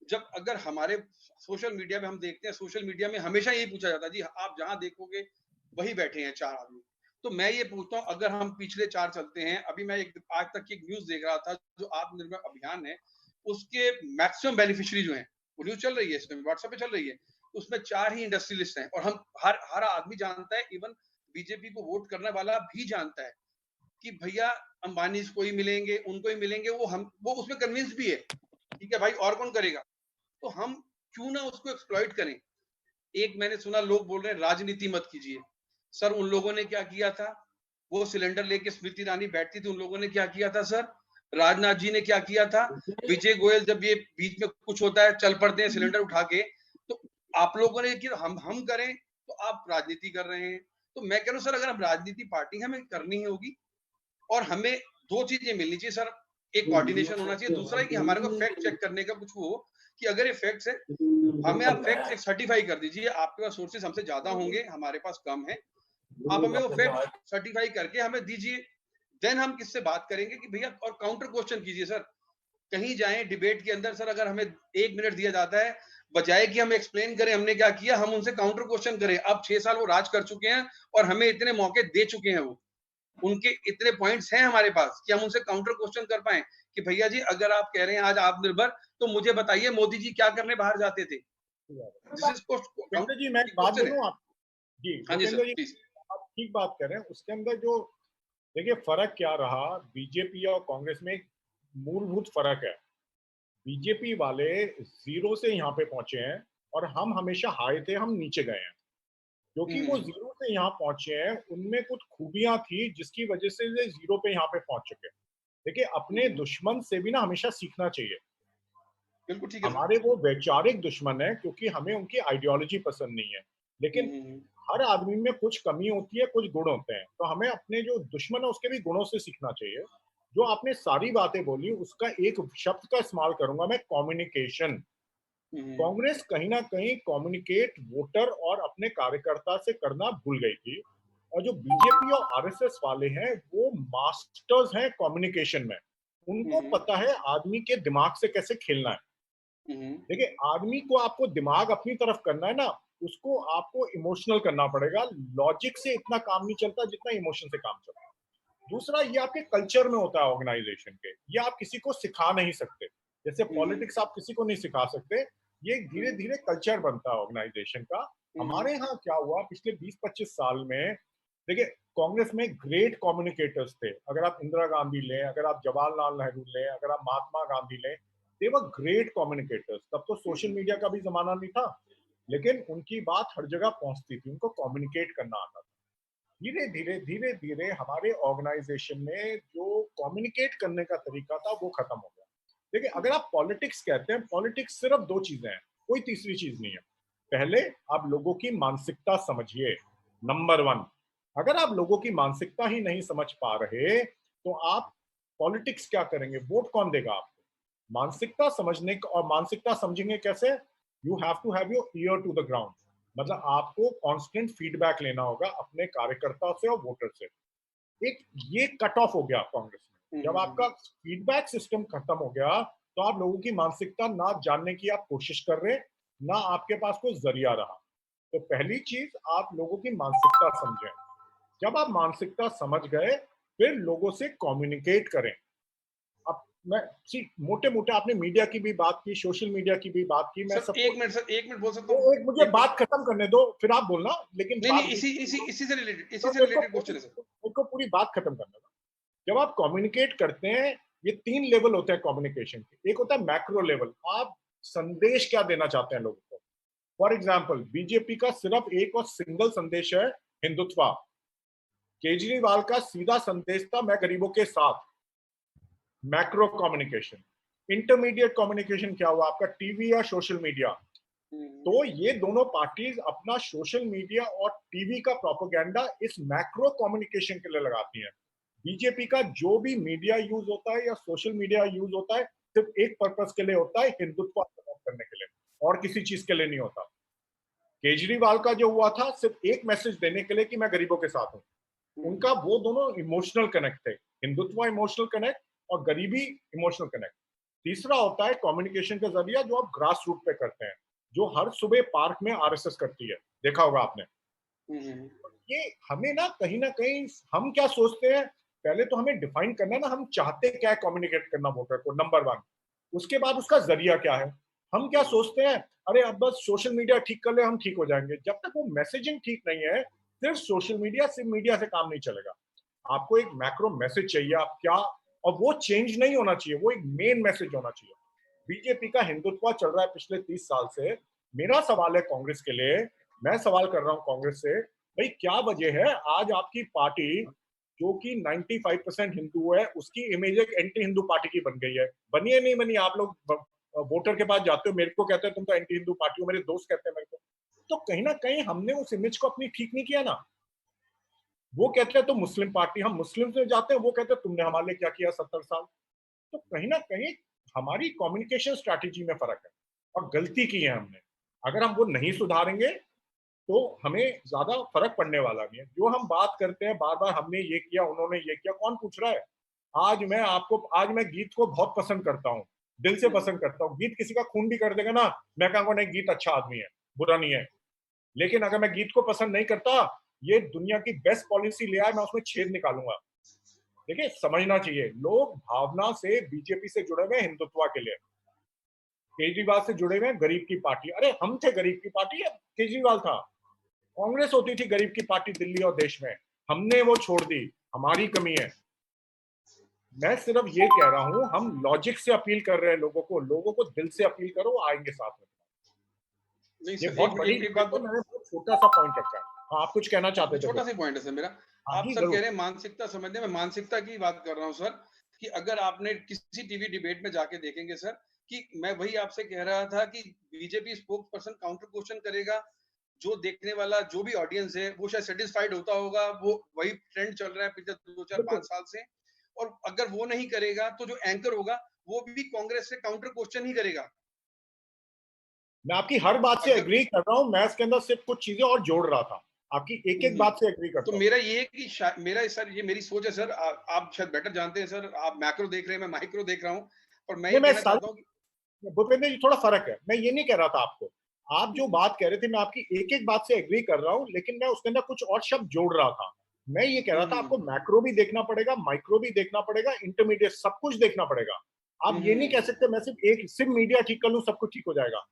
जब अगर हमारे सोशल मीडिया में हम देखते हैं, सोशल मीडिया में हमेशा यही पूछा जाता है, जी आप जहां देखोगे वही बैठे हैं 4 आदमी। तो मैं ये पूछता हूँ, अगर हम पिछले 4 चलते हैं, अभी मैं आज तक की एक न्यूज देख रहा था, जो आत्मनिर्भर अभियान है, उसके मैक्सिमम बेनिफिशियरी जो हैं, वो न्यूज चल रही है, इसमें व्हाट्सएप पे चल रही है, उसमें 4 ही इंडस्ट्रियलिस्ट हैं, और हम हर आदमी जानता है, इवन बीजेपी को वोट करने वाला भी जानता है कि भैया अंबानी को ही मिलेंगे, उनको ही मिलेंगे, वो उसमें कन्विंस भी है, ठीक है भाई, और कौन करेगा? तो हम क्यों ना उसको एक्सप्लॉइट करें। एक मैंने सुना लोग बोल रहे हैं राजनीति मत कीजिए। सर उन लोगों ने क्या किया था, वो सिलेंडर लेके स्मृति ईरानी बैठती थी, उन लोगों ने क्या किया था सर, राजनाथ जी ने क्या किया था, विजय गोयल जब ये बीच में कुछ होता है चल पड़ते हैं सिलेंडर उठा के, तो आप लोगों ने कि हम करें तो आप राजनीति कर रहे हैं। तो मैं कह रहा हूँ सर, अगर हम राजनीति पार्टी हमें करनी ही होगी, और हमें 2 चीजें मिलनी चाहिए सर, एक कोऑर्डिनेशन होना चाहिए, दूसरा है कि हमारे को फैक्ट चेक करने का कुछ हो कि अगर ये फैक्ट्स है, हमें आप फैक्ट सर्टिफाई कर दीजिए, आपके पास सोर्सेस हमसे ज्यादा होंगे, हमारे पास कम है, आप हमें वो फैक्ट सर्टिफाई करके हमें दीजिए, देन हम किससे बात करेंगे कि भैया, और काउंटर क्वेश्चन कीजिए सर, कहीं जाए डिबेट के अंदर सर, अगर हमें 1 मिनट दिया जाता है, बजाय कि हम एक्सप्लेन करें हमने क्या किया, हम उनसे काउंटर क्वेश्चन करें। अब 6 साल वो राज कर चुके हैं और हमें इतने मौके दे चुके हैं, वो उनके इतने पॉइंट्स हैं हमारे पास कि हम उनसे काउंटर क्वेश्चन कर पाए कि भैया जी, अगर आप कह रहे हैं आज आत्मनिर्भर, तो मुझे बताइए मोदी जी क्या करने बाहर जाते थे। जी मैं बात बोलूं आप जी, हाँ जी सर, प्लीज। आप ठीक बात कर रहे हैं। उसके अंदर जो देखिए फर्क क्या रहा, बीजेपी और कांग्रेस में एक मूलभूत फर्क है। बीजेपी वाले 0 से यहाँ पे पहुंचे हैं और हम हमेशा हाई थे, हम नीचे गए हैं। क्योंकि वो 0 से यहाँ पहुंचे हैं, उनमें कुछ खूबियां थी जिसकी वजह से वे 0 पे यहाँ पे पहुंच चुके। देखिए अपने दुश्मन से भी ना हमेशा सीखना चाहिए। बिल्कुल ठीक है। हमारे वो वैचारिक दुश्मन है क्योंकि हमें उनकी आइडियोलॉजी पसंद नहीं है, लेकिन हर आदमी में कुछ कमी होती है, कुछ गुण होते हैं, तो हमें अपने जो दुश्मन है उसके भी गुणों से सीखना चाहिए। जो आपने सारी बातें बोली, उसका एक शब्द का इस्तेमाल करूंगा मैं, कम्युनिकेशन। कांग्रेस कहीं ना कहीं कम्युनिकेट वोटर और अपने कार्यकर्ता से करना भूल गई थी, और जो बीजेपी और आरएसएस वाले हैं वो मास्टर्स हैं कम्युनिकेशन में। उनको पता है आदमी के दिमाग से कैसे खेलना है। देखिए आदमी को आपको दिमाग अपनी तरफ करना है ना, उसको आपको इमोशनल करना पड़ेगा। लॉजिक से इतना काम नहीं चलता जितना इमोशन से काम चलता है। दूसरा, ये आपके कल्चर में होता है ऑर्गेनाइजेशन के, ये आप किसी को सिखा नहीं सकते। जैसे पॉलिटिक्स आप किसी को नहीं सिखा सकते, ये धीरे धीरे कल्चर बनता है ऑर्गेनाइजेशन का। हमारे यहाँ क्या हुआ पिछले 20-25 साल में, देखिए कांग्रेस में ग्रेट कम्युनिकेटर्स थे। अगर आप इंदिरा गांधी लें, अगर आप जवाहरलाल नेहरू लें, अगर आप महात्मा गांधी लें, दे वर ग्रेट कम्युनिकेटर्स। तब तो सोशल मीडिया का भी जमाना नहीं था, लेकिन उनकी बात हर जगह पहुंचती थी, उनको कम्युनिकेट करना आता था। धीरे धीरे हमारे ऑर्गेनाइजेशन में जो कम्युनिकेट करने का तरीका था वो खत्म हो गया। देखिए अगर आप पॉलिटिक्स कहते हैं, पॉलिटिक्स सिर्फ 2 चीजें हैं, कोई तीसरी चीज नहीं है। पहले आप लोगों की मानसिकता समझिए, नंबर 1। अगर आप लोगों की मानसिकता ही नहीं समझ पा रहे तो आप पॉलिटिक्स क्या करेंगे, वोट कौन देगा आपको? मानसिकता समझने का, और मानसिकता समझेंगे कैसे? You have to have your ear to the ground. मतलब आपको कांस्टेंट फीडबैक लेना होगा अपने कार्यकर्ता से और वोटर से। एक ये कट ऑफ हो गया कांग्रेस में। जब आपका फीडबैक सिस्टम खत्म हो गया तो आप लोगों की मानसिकता ना जानने की आप कोशिश कर रहे, ना आपके पास कोई जरिया रहा। तो पहली चीज, आप लोगों की मानसिकता समझें। जब आप मानसिकता समझ गए, फिर लोगों से कम्युनिकेट करें। अब मैं मोटे मोटे आपने मीडिया की भी बात की, सोशल मीडिया की भी बात की। मैं सर एक मिनट बोल सकता हूँ? एक मुझे बात खत्म करने दो, फिर आप बोलना। लेकिन नहीं, इसी से रिलेटेड क्वेश्चन है सर। उनको पूरी बात खत्म करने दो। जब आप कम्युनिकेट करते हैं, ये 3 लेवल होते हैं कम्युनिकेशन के। एक होता है मैक्रो लेवल, आप संदेश क्या देना चाहते हैं लोगों को। फॉर एग्जाम्पल, बीजेपी का सिर्फ एक और सिंगल संदेश है, हिंदुत्व। केजरीवाल का सीधा संदेश था, मैं गरीबों के साथ। Macro communication. इंटरमीडिएट कम्युनिकेशन क्या हुआ आपका, टीवी या सोशल मीडिया। तो ये दोनों पार्टीज अपना सोशल मीडिया और टीवी का प्रोपेगेंडा इस मैक्रो कम्युनिकेशन के लिए लगाती हैं। बीजेपी का जो भी मीडिया यूज होता है या सोशल मीडिया यूज होता है, सिर्फ एक पर्पस के लिए होता है, हिंदुत्व प्रमोट करने के लिए, और किसी चीज के लिए नहीं होता। केजरीवाल का जो हुआ था, सिर्फ एक मैसेज देने के लिए कि मैं गरीबों के साथ हूं। उनका वो दोनों इमोशनल कनेक्ट थे, हिंदुत्व इमोशनल कनेक्ट और गरीबी इमोशनल कनेक्ट। तीसरा होता है कम्युनिकेशन का जरिया जो आप ग्रास रूट पे करते हैं, जो हर सुबह पार्क में आरएसएस करती है, देखा होगा आपने। ये हमें ना कहीं हम क्या सोचते हैं, पहले तो हमें डिफाइन करना ना, हम चाहते क्या है कम्युनिकेट करना वोटर को, नंबर 1। उसके बाद उसका जरिया क्या है। हम क्या सोचते हैं, अरे अब बस सोशल मीडिया ठीक कर ले हम ठीक हो जाएंगे। जब तक वो मैसेजिंग ठीक नहीं है, सिर्फ सोशल मीडिया, सिर्फ मीडिया से काम नहीं चलेगा। आपको एक मैक्रो मैसेज चाहिए, आप क्या, और वो चेंज नहीं होना चाहिए, वो एक मेन मैसेज होना चाहिए। बीजेपी का हिंदुत्व चल रहा है पिछले 30 साल से। मेरा सवाल है कांग्रेस के लिए, मैं सवाल कर रहा हूं कांग्रेस से, भाई क्या वजह है आज आपकी पार्टी जो कि 95% हिंदू है, उसकी इमेज एक एंटी हिंदू पार्टी की बन गई है। बनी है नहीं बनी, आप लोग वोटर के पास जाते हो, मेरे को कहते हैं तुम तो एंटी हिंदू पार्टी हो, मेरे दोस्त कहते हैं मेरे को। तो कहीं ना कहीं हमने उस इमेज को अपनी ठीक नहीं किया ना। वो कहते हैं तो मुस्लिम पार्टी, हम मुस्लिम से जाते हैं, वो कहते हैं तुमने हमारे लिए क्या किया 70 साल। तो कहीं ना कहीं हमारी कम्युनिकेशन स्ट्रैटेजी में फर्क है और गलती की है हमने। अगर हम वो नहीं सुधारेंगे तो हमें ज्यादा फर्क पड़ने वाला नहीं है। जो हम बात करते हैं बार बार, हमने ये किया, उन्होंने ये किया, कौन पूछ रहा है। आज मैं गीत को बहुत पसंद करता हूँ, दिल से पसंद करता हूँ। गीत किसी का खून भी कर देगा ना, मैं कहूंगा नहीं गीत अच्छा आदमी है, बुरा नहीं है। लेकिन अगर मैं गीत को पसंद नहीं करता, ये दुनिया की बेस्ट पॉलिसी ले आए, मैं उसमें छेद निकालूंगा। देखिए समझना चाहिए, लोग भावना से बीजेपी से जुड़े हुए हिंदुत्व के लिए, केजरीवाल से जुड़े हुए गरीब की पार्टी। अरे हम थे गरीब की पार्टी, केजरीवाल था। कांग्रेस होती थी गरीब की पार्टी दिल्ली और देश में, हमने वो छोड़ दी, हमारी कमी है। मैं सिर्फ ये कह रहा हूं, हम लॉजिक से अपील कर रहे हैं लोगों को दिल से अपील करो, आएंगे साथ में। ये बहुत बड़ी बात है, मैंने बहुत छोटा सा पॉइंट रखा है। आप कुछ कहना चाहते थे? छोटा सा पॉइंट है सर मेरा। आप सर कह रहे हैं मानसिकता समझने में, मानसिकता की बात कर रहा हूँ सर, कि अगर आपने किसी टीवी डिबेट में जाके देखेंगे सर, कि मैं वही आपसे कह रहा था कि BJP spokes person counter question करेगा, जो देखने वाला जो भी ऑडियंस है वो शायद सेटिस्फाइड होता होगा, वो वही ट्रेंड चल रहा है पिछले 2-4-5 साल से। और अगर वो नहीं करेगा तो जो एंकर होगा वो भी कांग्रेस से काउंटर क्वेश्चन ही करेगा। मैं आपकी हर बात से एग्री कर रहा हूं, मैं इसके अंदर सिर्फ कुछ चीजें और जोड़ रहा था, आपकी एक एक बात से एग्री करता हूं। तो मेरा ये है कि मेरा सर ये मेरी सोच है सर, आप शायद बेटर जानते हैं सर, आप मैक्रो देख रहे हैं, मैं माइक्रो देख रहा हूं। और मैं ये कहना चाहता हूं कि भूपेंद्र जी थोड़ा फर्क है, मैं ये नहीं कह रहा था आपको, आप जो बात कह रहे थे मैं आपकी एक एक बात से एग्री कर रहा हूं, लेकिन मैं उसके अंदर कुछ और शब्द जोड़ रहा था। मैं ये कह रहा था आपको मैक्रो भी देखना पड़ेगा, माइक्रो भी देखना पड़ेगा, इंटरमीडिएट सब कुछ देखना पड़ेगा। आप ये नहीं कह सकते मैं सिर्फ मीडिया ठीक कर लूं सब कुछ ठीक हो जाएगा।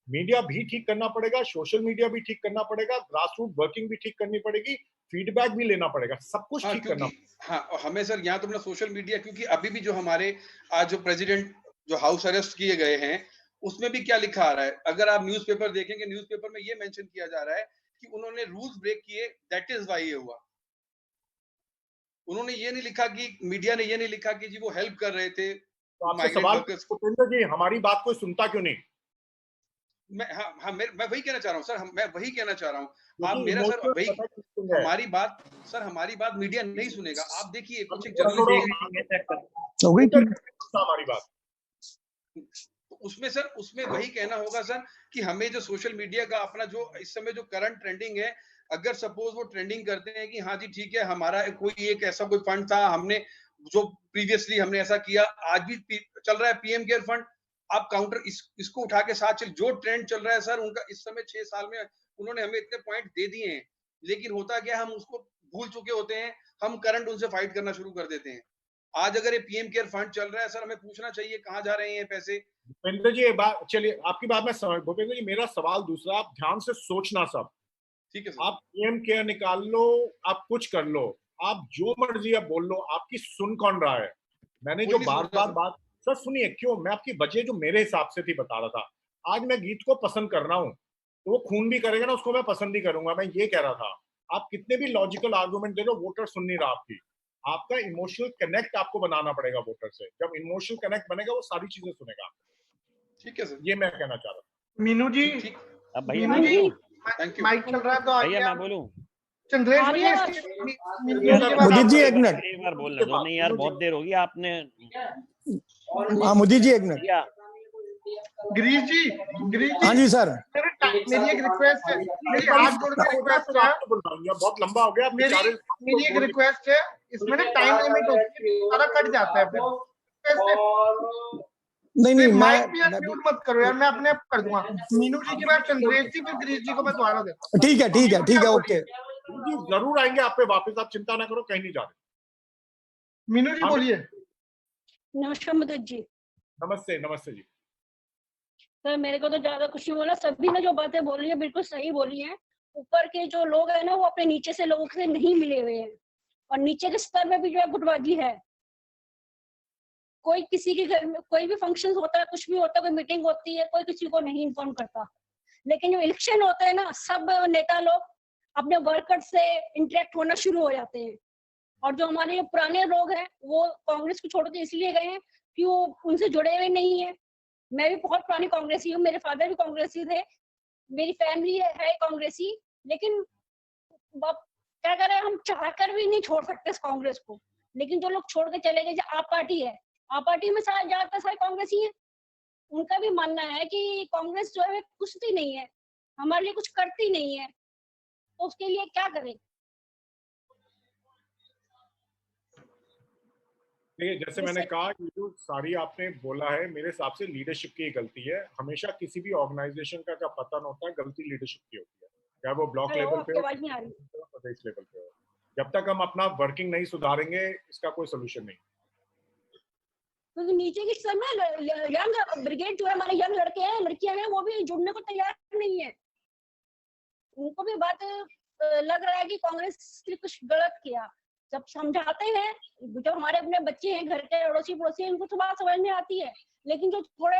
मीडिया भी ठीक करना पड़ेगा, सोशल मीडिया भी ठीक करना पड़ेगा, ग्रास रूट वर्किंग भी ठीक करनी पड़ेगी, फीडबैक भी लेना पड़ेगा, सब कुछ ठीक करना। हाँ हमें सर यहाँ तो अपना सोशल मीडिया, क्योंकि अभी भी जो हमारे आज जो प्रेसिडेंट जो हाउस अरेस्ट किए गए हैं, उसमें भी क्या लिखा आ रहा है। अगर आप न्यूज़पेपर देखेंगे, न्यूज़पेपर में ये मेंशन किया जा रहा है कि उन्होंने रूल्स ब्रेक किए, दैट इज व्हाई ये हुआ। उन्होंने ये नहीं लिखा कि, मीडिया ने ये नहीं लिखा कि जी वो हेल्प कर रहे थे। तो आपसे सवाल, भूपेंद्र जी हमारी बात कोई सुनता क्यों नहीं? मैं वही कहना चाह रहा हूँ सर, मैं वही कहना चाह रहा हूँ। आप मेरा सर वही, हमारी बात मीडिया नहीं सुनेगा। आप देखिए कुछ एक हमारी बात, उसमें सर, उसमें वही कहना होगा सर कि हमें जो सोशल मीडिया का अपना जो इस समय जो करंट ट्रेंडिंग है, अगर सपोज वो ट्रेंडिंग करते हैं कि हाँ जी ठीक है, हमारा कोई एक ऐसा कोई फंड था, हमने जो प्रीवियसली हमने ऐसा किया, आज भी चल रहा है पीएम केयर फंड, आप काउंटर इसको उठा के साथ चल, जो ट्रेंड चल रहा है सर उनका इस समय 6 साल में उन्होंने हमें इतने पॉइंट दे दिए हैं, लेकिन होता क्या, हम उसको भूल चुके होते हैं, हम करंट उनसे फाइट करना शुरू कर देते हैं। आज अगर ये पीएम केयर फंड चल रहा है सर, हमें पूछना चाहिए कहाँ जा रहे हैं पैसे। भूपेंद्र जी बात, चलिए आपकी बात मैं समझ, भूपेंद्र जी मेरा सवाल दूसरा, आप ध्यान से सोचना सब, ठीक है सर। आप पीएम केयर निकाल लो, आप कुछ कर लो, आप जो मर्जी आप बोल लो, आपकी सुन कौन रहा है? मैंने जो बार बात सर सुनिए, क्यों, मैं आपकी वजह जो मेरे हिसाब से थी बता रहा था। आज मैं गीत को पसंद कर रहा हूँ, तो वो खून भी करेगा ना, उसको मैं पसंद ही करूंगा, मैं ये कह रहा था। आप कितने भी लॉजिकल आर्गुमेंट दे लो, वोटर सुन नहीं रहा आपकी। आपका इमोशनल कनेक्ट आपको बनाना पड़ेगा वोटर से, जब इमोशनल कनेक्ट बनेगा वो सारी चीजें सुनेगा। ठीक है सर, ये मैं कहना चाह रहा हूँ। मीनू जी, भैया माइक चल रहा है तो भैया मैं बोलूं? चंद्रेश मुदीर जी एक मिनट, एक बार बोलने दो। नहीं यार बहुत देर होगी आपने। हाँ मुदीर जी एक मिनट। गिरीश जी, हाँ जी सर, मेरी एक रिक्वेस्ट है, मेरी हाथ जोड़ के रिक्वेस्ट है, बहुत लंबा हो गया। मेरी एक रिक्वेस्ट है, इसमें ना टाइम लिमिट होती है, सारा कट जाता है फिर। नहीं माइक भी म्यूट मत करो यार, मैं अपने आप कर दूंगा। मीनू जी के बाद चंद्रेश जी, फिर गिरीश जी को मैं दोबारा देता हूँ। ठीक है ओके। जी जरूर आएंगे आप पे वापस, आप चिंता ना करो, कहीं नहीं जा रहे। मीनू जी बोलिए। नमस्कार मदद जी। नमस्ते, नमस्ते जी। सर मेरे को तो ज्यादा कुछ नहीं बोला, सभी ने जो बातें बोली है बिल्कुल सही बोली है। ऊपर के जो लोग है ना वो अपने नीचे से लोगों से नहीं मिले हुए हैं, और नीचे के स्तर में भी जो है गुटबाजी है। कोई किसी के घर में कोई भी फंक्शन होता है, कुछ भी होता है, कोई मीटिंग होती है, कोई किसी को नहीं इन्फॉर्म करता। लेकिन जो इलेक्शन होता है ना, सब नेता लोग अपने वर्कर से इंटरेक्ट होना शुरू हो जाते हैं। और जो हमारे पुराने लोग हैं वो कांग्रेस को छोड़ के इसलिए गए हैं कि वो उनसे जुड़े हुए नहीं है। मैं भी बहुत पुरानी कांग्रेसी हूँ, मेरे फादर भी कांग्रेसी थे, मेरी फैमिली है कांग्रेसी। लेकिन क्या करें, हम चाहकर भी नहीं छोड़ सकते इस कांग्रेस को। लेकिन जो लोग छोड़ के चले गए, जैसे आप पार्टी है, आप पार्टी में ज्यादातर सारे कांग्रेसी हैं। उनका भी मानना है कि कांग्रेस जो है कुछ भी नहीं है, हमारे लिए कुछ करती नहीं है, तो उसके लिए क्या करें। देखिए, जैसे मैंने कहा कि जो सारी आपने बोला है, मेरे हिसाब से लीडरशिप की गलती है। हमेशा किसी भी ऑर्गेनाइजेशन का पतन होता है, गलती लीडरशिप की होती है, चाहे वो ब्लॉक लेवल पे हो, प्रदेश लेवल पे हो। जब तक हम अपना वर्किंग नहीं सुधारेंगे, इसका कोई सोल्यूशन नहीं। क्योंकि नीचे की स्तर में यंग ब्रिगेड जो है, हमारे यंग लड़के हैं, लड़कियां हैं, वो भी जुड़ने को तैयार नहीं है। उनको भी बात लग रहा है कि कांग्रेस ने कुछ गलत किया। जब समझाते हैं, जो हमारे अपने बच्चे हैं, घर के अड़ोसी पड़ोसी हैं, उनको तो बात समझ में आती है। लेकिन जो थोड़े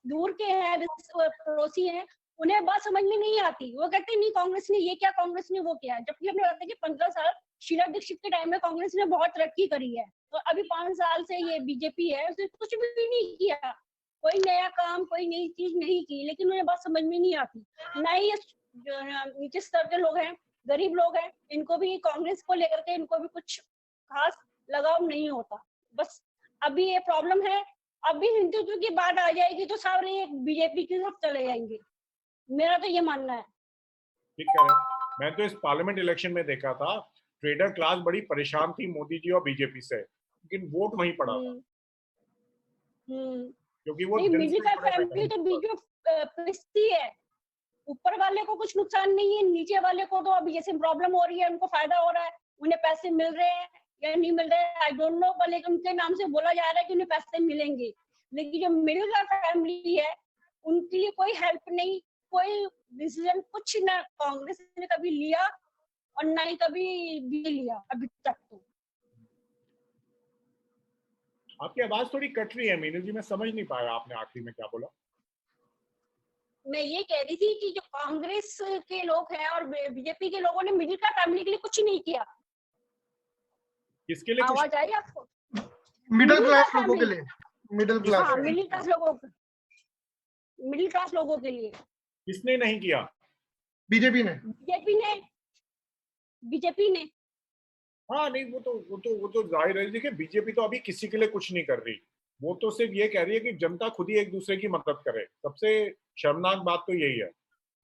दूर के हैं, पड़ोसी हैं, उन्हें बात समझ में नहीं आती। वो कहते हैं नहीं कांग्रेस ने ये किया, कांग्रेस ने वो किया। जबकि हमें लगता है कि 15 साल शीला दीक्षित के टाइम में कांग्रेस ने बहुत तरक्की करी है, तो अभी 5 साल से ये बीजेपी है, उसने कुछ भी नहीं किया, कोई नया काम, कोई नई चीज नहीं की। लेकिन उन्हें बात समझ में नहीं आती। ना ही जो नीचे स्तर के लोग हैं, गरीब लोग हैं, इनको भी कांग्रेस को लेकर के इनको भी कुछ खास लगाव नहीं होता। बस अभी ये प्रॉब्लम है, अभी हिंदुत्व की बात आ जाएगी तो सारे बीजेपी की तरफ चले जाएंगे। मेरा तो ये मानना है। ठीक कह रहे हैं। मैं तो इस पार्लियामेंट इलेक्शन में देखा था, ट्रेडर क्लास बड़ी परेशान थी मोदी जी और बीजेपी से, लेकिन वोट वहीं पड़ा था, क्योंकि वो मिडिल क्लास फैमिली तो बीजेपी है। ऊपर वाले को कुछ नुकसान नहीं है, नीचे वाले को तो अभी जैसे प्रॉब्लम हो रही है, उनको फायदा हो रहा है। उन्हें पैसे मिल रहे हैं या नहीं मिल रहे हैं, आई डोंट नो, लेकिन उनके नाम से बोला जा रहा है कि उन्हें पैसे मिलेंगे। लेकिन जो मिडिल क्लास फैमिली है, उनके लिए कोई हेल्प नहीं, कोई डिसीजन कुछ ना कांग्रेस ने कभी लिया और ना ही कभी भी लिया अभी तक। तो आपकी आवाज थोड़ी कट रही है मीनू जी, मैं समझ नहीं पाया आपने आखिरी में क्या बोला। मैं ये कह रही थी कि जो कांग्रेस के लोग हैं और बीजेपी के लोगों ने मिडिल क्लास फैमिली के लिए कुछ नहीं किया। किसके लिए? आवाज आई आपको? मिडिल क्लास लोगों के लिए। मिडिल क्लास, हाँ, मिडिल क्लास लोगों के लिए। किसने नहीं किया? बीजेपी ने। बीजेपी ने। हाँ नहीं, वो तो जाहिर है। देखिए, बीजेपी तो अभी किसी के लिए कुछ नहीं कर रही, वो तो सिर्फ ये कह रही है कि जनता खुद ही एक दूसरे की मदद करे। सबसे शर्मनाक बात तो यही है,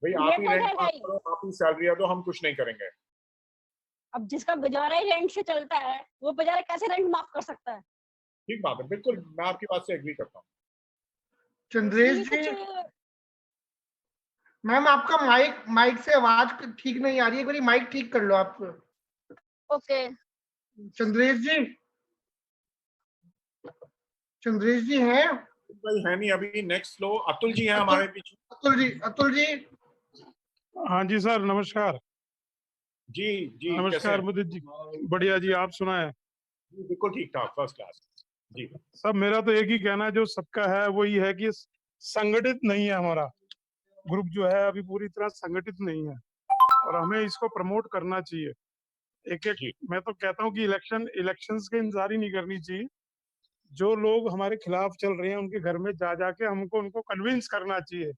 भाई आप ही रेंट माफ करो, आप ही सैलरी दो, हम कुछ नहीं करेंगे। अब जिसका गुजारा ही रेंट से चलता है, वो बेचारा कैसे रेंट माफ कर सकता है? ठीक बात है, बिल्कुल मैं आपकी बात से एग्री करता हूँ। चंद्रेश जी, मैम आपका माइक से आवाज ठीक नहीं आ रही है, एक बार माइक ठीक कर लो आप। ओके। चंद्रेश जी हैं? भाई है नहीं अभी, नेक्स्ट लो अतुल जी हैं हमारे पीछे। अतुल जी। हाँ जी सर, नमस्कार। जी नमस्कार मुदित जी, बढ़िया जी, आप सुनाए? बिल्कुल ठीक ठाक, फर्स्ट क्लास जी। सब मेरा तो एक ही कहना है, जो सबका है वो ये है कि संगठित नहीं है हमारा ग्रुप, जो है अभी पूरी तरह संगठित नहीं है, और हमें इसको प्रमोट करना चाहिए। एक मैं तो कहता हूँ कि इलेक्शंस के इंतजार ही नहीं करनी चाहिए। जो लोग हमारे खिलाफ चल रहे हैं उनके घर में जा जाके हमको उनको कन्विंस करना चाहिए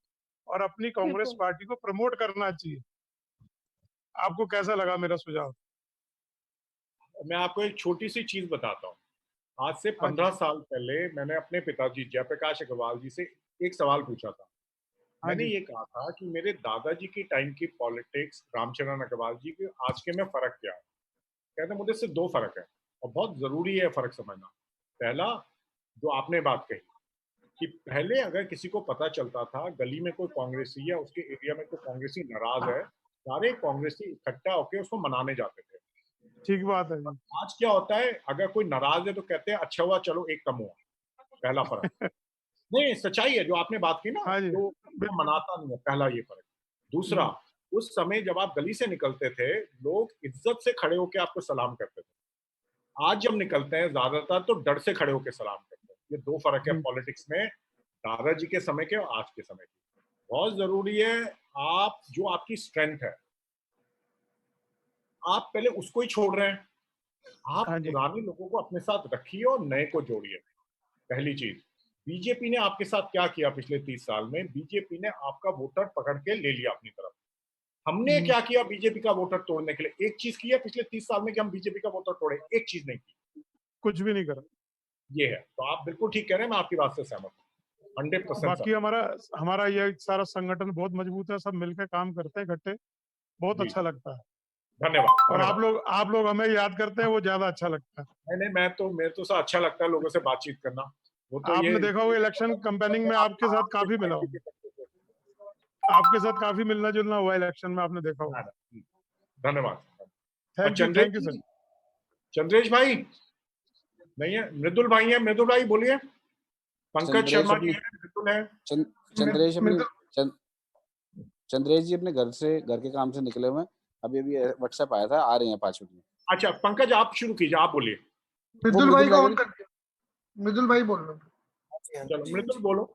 और अपनी कांग्रेस पार्टी को प्रमोट करना चाहिए। आपको कैसा लगा मेरा सुझाव? मैं आपको एक छोटी सी चीज बताता हूँ। आज से 15 साल पहले मैंने अपने पिताजी जयप्रकाश अग्रवाल जी से एक सवाल पूछा था। मैंने ये कहा था कि मेरे दादाजी की टाइम की पॉलिटिक्स, रामचरण अग्रवाल जी के आज के में फर्क क्या है। कहते मुझे सिर्फ 2 फर्क है, और बहुत जरूरी है फर्क समझना। पहला, जो आपने बात कही कि पहले अगर किसी को पता चलता था गली में कोई कांग्रेसी या उसके एरिया में कोई कांग्रेसी नाराज है, सारे कांग्रेसी इकट्ठा होकर उसको मनाने जाते थे। ठीक बात है जी। आज क्या होता है, अगर कोई नाराज है तो कहते हैं अच्छा हुआ चलो एक कम हुआ, पहला फर्क। नहीं, सच्चाई है जो आपने बात की ना, हाँ जी, तो मनाता नहीं है, पहला ये फर्क। दूसरा, उस समय जब आप गली से निकलते थे, लोग इज्जत से खड़े होकर आपको सलाम करते थे। आज जब निकलते हैं ज्यादातर तो डर से खड़े होकर सलाम करते हैं। ये दो फर्क है पॉलिटिक्स में, दादाजी के समय के और आज के समय के। बहुत जरूरी है, आप जो आपकी स्ट्रेंथ है, आप पहले उसको ही छोड़ रहे हैं। आप पुराने लोगों को अपने साथ रखिए और नए को जोड़िए। पहली चीज, बीजेपी ने आपके साथ क्या किया पिछले 30 साल में? बीजेपी ने आपका वोटर पकड़ के ले लिया अपनी तरफ। हमने क्या किया बीजेपी का वोटर तोड़ने के लिए? एक चीज किया पिछले 30 साल में कि हम बीजेपी का वोटर तोड़े? एक चीज नहीं की, कुछ भी नहीं करा। ये है। तो आप बिल्कुल ठीक कह रहे हैं, मैं आपकी बात से सहमत हूँ 100%। बाकी हमारा ये सारा संगठन बहुत मजबूत है, सब मिलकर काम करते हैं इकट्ठे, बहुत अच्छा लगता है। धन्यवाद। और आप लोग हमें याद करते हैं, वो ज्यादा अच्छा लगता है। नहीं, मेरे तो सा अच्छा लगता है लोगों से बातचीत करना। वो तो आपने देखा होगा इलेक्शन कैंपेनिंग में आपके साथ काफी मिला हूँ, आपके साथ काफी मिलना जुलना हुआ इलेक्शन में, आपने देखा होगा। धन्यवाद। Thank you sir. चंद्रेश भाई नहीं है, मृदुल भाई है, मृदुल भाई बोलिए। पंकज शर्मा जी है, मृदुल है। चंद्रेश जी अपने घर के काम से निकले हुए, अभी व्हाट्सएप आया था, आ रहे हैं 5 मिनट में। अच्छा पंकज आप शुरू कीजिए, आप बोलिए। मृदुल भाई को ऑन करके, मृदुल भाई बोल लो। चलो मृदुल बोलो।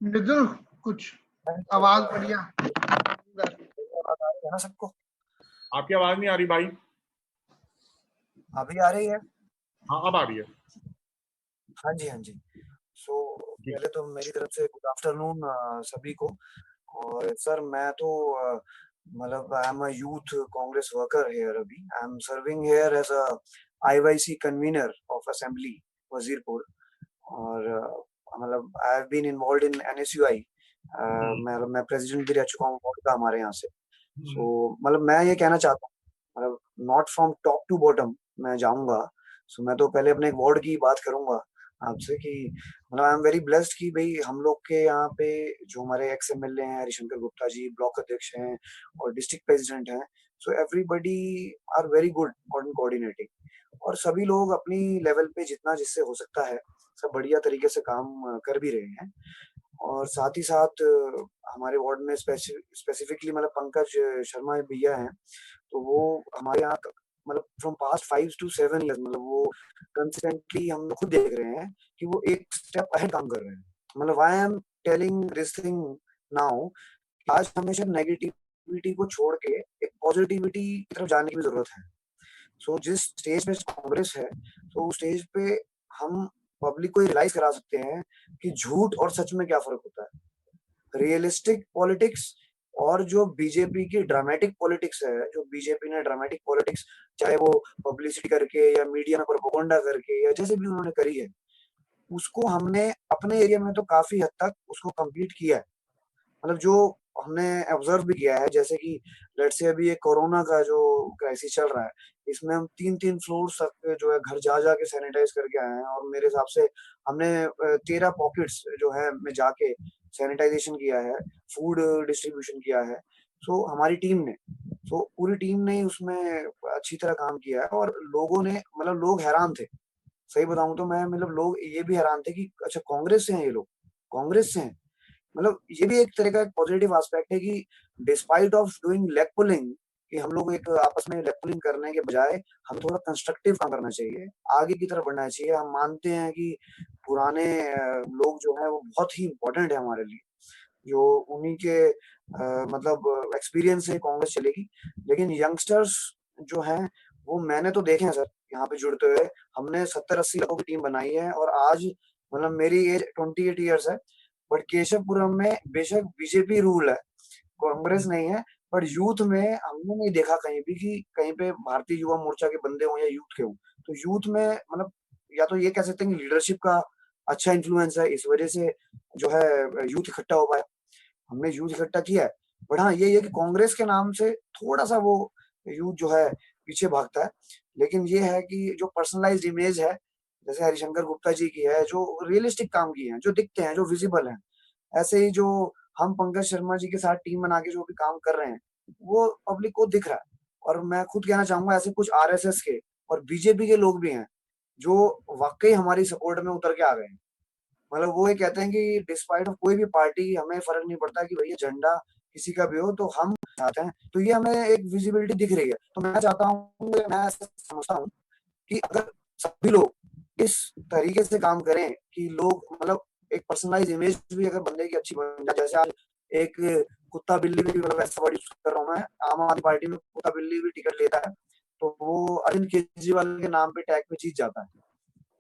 मृदुल कुछ आवाज बढ़िया ना सबको। आपकी आवाज नहीं आ रही भाई। अभी आ रही है? हाँ अब आ रही है। हाँ जी। सो पहले तो मेरी तरफ से गुड आफ्टरनून सभी को। और सर मैं तो मतलब I am a youth Congress worker here. अभी I am serving here as a IYC convener of assembly Wazirpur. और मतलब I have been involved in NSUI। मैं प्रेसिडेंट भी रह चुका हूँ वार्ड का हमारे यहाँ से। सो मतलब मैं ये कहना चाहता हूँ, मतलब not from top to bottom मैं जाऊंगा। सो मैं तो पहले अपने वार्ड की बात करूंगा आपसे कि मतलब आई एम वेरी ब्लेस्ड कि भाई हम लोग के यहाँ पे जो हमारे एक्स MLA हैं हरिशंकर गुप्ता जी, ब्लॉक अध्यक्ष हैं और डिस्ट्रिक्ट प्रेसिडेंट हैं। So everybody are very good on coordinating. और सभी लोग अपनी लेवल पे जितना जिससे हो सकता है सब बढ़िया तरीके से काम कर भी रहे हैं। और साथ ही साथ हमारे वार्ड में स्पेसिफिकली मतलब पंकज शर्मा भैया हैं, तो वो हमारे यहाँ मतलब फ्रॉम पास्ट 5 to 7 years मतलब वो कंसिस्टेंटली हम खुद देख रहे हैं कि वो एक स्टेप अहेड काम कर रहे हैं। मतलब I am telling this thing now, आज हमेशा नेगेटिविटी को छोड़ के एक पॉजिटिविटी की तरफ जाने की भी जरूरत है। सो जिस स्टेज पे कांग्रेस है, तो उस स्टेज पे हम पब्लिक को रियलाइज करा सकते हैं कि झूठ और सच में क्या फर्क होता है। रियलिस्टिक पॉलिटिक्स और जो बीजेपी की ड्रामेटिक पॉलिटिक्स है, जो बीजेपी ने ड्रामेटिक पॉलिटिक्स चाहे वो पब्लिसिटी करके या मीडिया में प्रोपेगेंडा करके या जैसे भी उन्होंने करी है, उसको हमने अपने एरिया में तो काफी हद तक उसको कंप्लीट किया है। मतलब जो हमने ऑब्जर्व भी किया है, जैसे कि लेट्स से अभी ये कोरोना का जो क्राइसिस चल रहा है, इसमें हम 3-3 फ्लोर तक जो है घर जा के सैनिटाइज करके आए हैं। और मेरे हिसाब से हमने 13 पॉकेट्स जो है में जाके सैनिटाइजेशन किया है, फूड डिस्ट्रीब्यूशन किया है। सो हमारी टीम ने, सो पूरी टीम ने उसमें अच्छी तरह काम किया है। और लोगों ने मतलब लोग हैरान थे, सही बताऊं तो मैं मतलब लोग ये भी हैरान थे कि अच्छा कांग्रेस से हैं ये लोग, कांग्रेस से हैं। मतलब ये भी एक तरह का पॉजिटिव एस्पेक्ट है कि despite of doing leg pulling, कि हम लोग एक आपस में लेग पुलिंग करने के बजाय हम थोड़ा कंस्ट्रक्टिव काम करना चाहिए, आगे की तरफ बढ़ना चाहिए। हम मानते हैं कि पुराने लोग जो है वो बहुत ही इम्पोर्टेंट है हमारे लिए, जो उन्हीं के मतलब एक्सपीरियंस से कांग्रेस चलेगी। लेकिन यंगस्टर्स जो हैं वो मैंने तो देखे हैं सर यहाँ पे जुड़ते हुए। हमने 70-80 लोगों की टीम बनाई है और आज मतलब मेरी एज 28 ईयर्स है, बट केशवपुरम में बेशक बीजेपी रूल है, कांग्रेस नहीं है, बट यूथ में हमने नहीं देखा कहीं भी कि कहीं पे भारतीय युवा मोर्चा के बंदे हों या यूथ के हों। तो यूथ में मतलब या तो ये कह सकते हैं कि लीडरशिप का अच्छा इन्फ्लुएंस है, इस वजह से जो है यूथ इकट्ठा हो पाया, हमने यूथ इकट्ठा किया है। बट हाँ ये है कि कांग्रेस के नाम से थोड़ा सा वो यूथ जो है पीछे भागता है। लेकिन ये है कि जो पर्सनलाइज्ड इमेज है जैसे हरिशंकर गुप्ता जी की है, जो रियलिस्टिक काम किए हैं, जो दिखते हैं, जो विजिबल हैं, ऐसे ही जो हम पंकज शर्मा जी के साथ टीम बना के जो भी काम कर रहे हैं, वो पब्लिक को दिख रहा है। और मैं खुद कहना चाहूंगा ऐसे कुछ आरएसएस के और बीजेपी के लोग भी हैं जो वाकई हमारी सपोर्ट में उतर के आ गए हैं। मतलब वो ये कहते हैं कि डिस्पाइट ऑफ कोई भी पार्टी हमें फर्क नहीं पड़ता कि भैया झंडा किसी का भी हो तो हम चाहते हैं। तो ये हमें एक विजिबिलिटी दिख रही है। तो मैं चाहता हूँ, मैं ऐसा समझता हूँ कि अगर सभी लोग इस तरीके से काम करें कि लोग मतलब एक पर्सनलाइज इमेज भी अगर बंदे की अच्छी बन जाए, जैसे आज एक कुत्ता बिल्ली भी, मतलब ऐसा बड़ी कर रहा हूँ मैं, आम आदमी पार्टी में कुत्ता बिल्ली भी टिकट लेता है तो वो अरविंद केजरीवाल के नाम पे टैग पे जीत जाता है।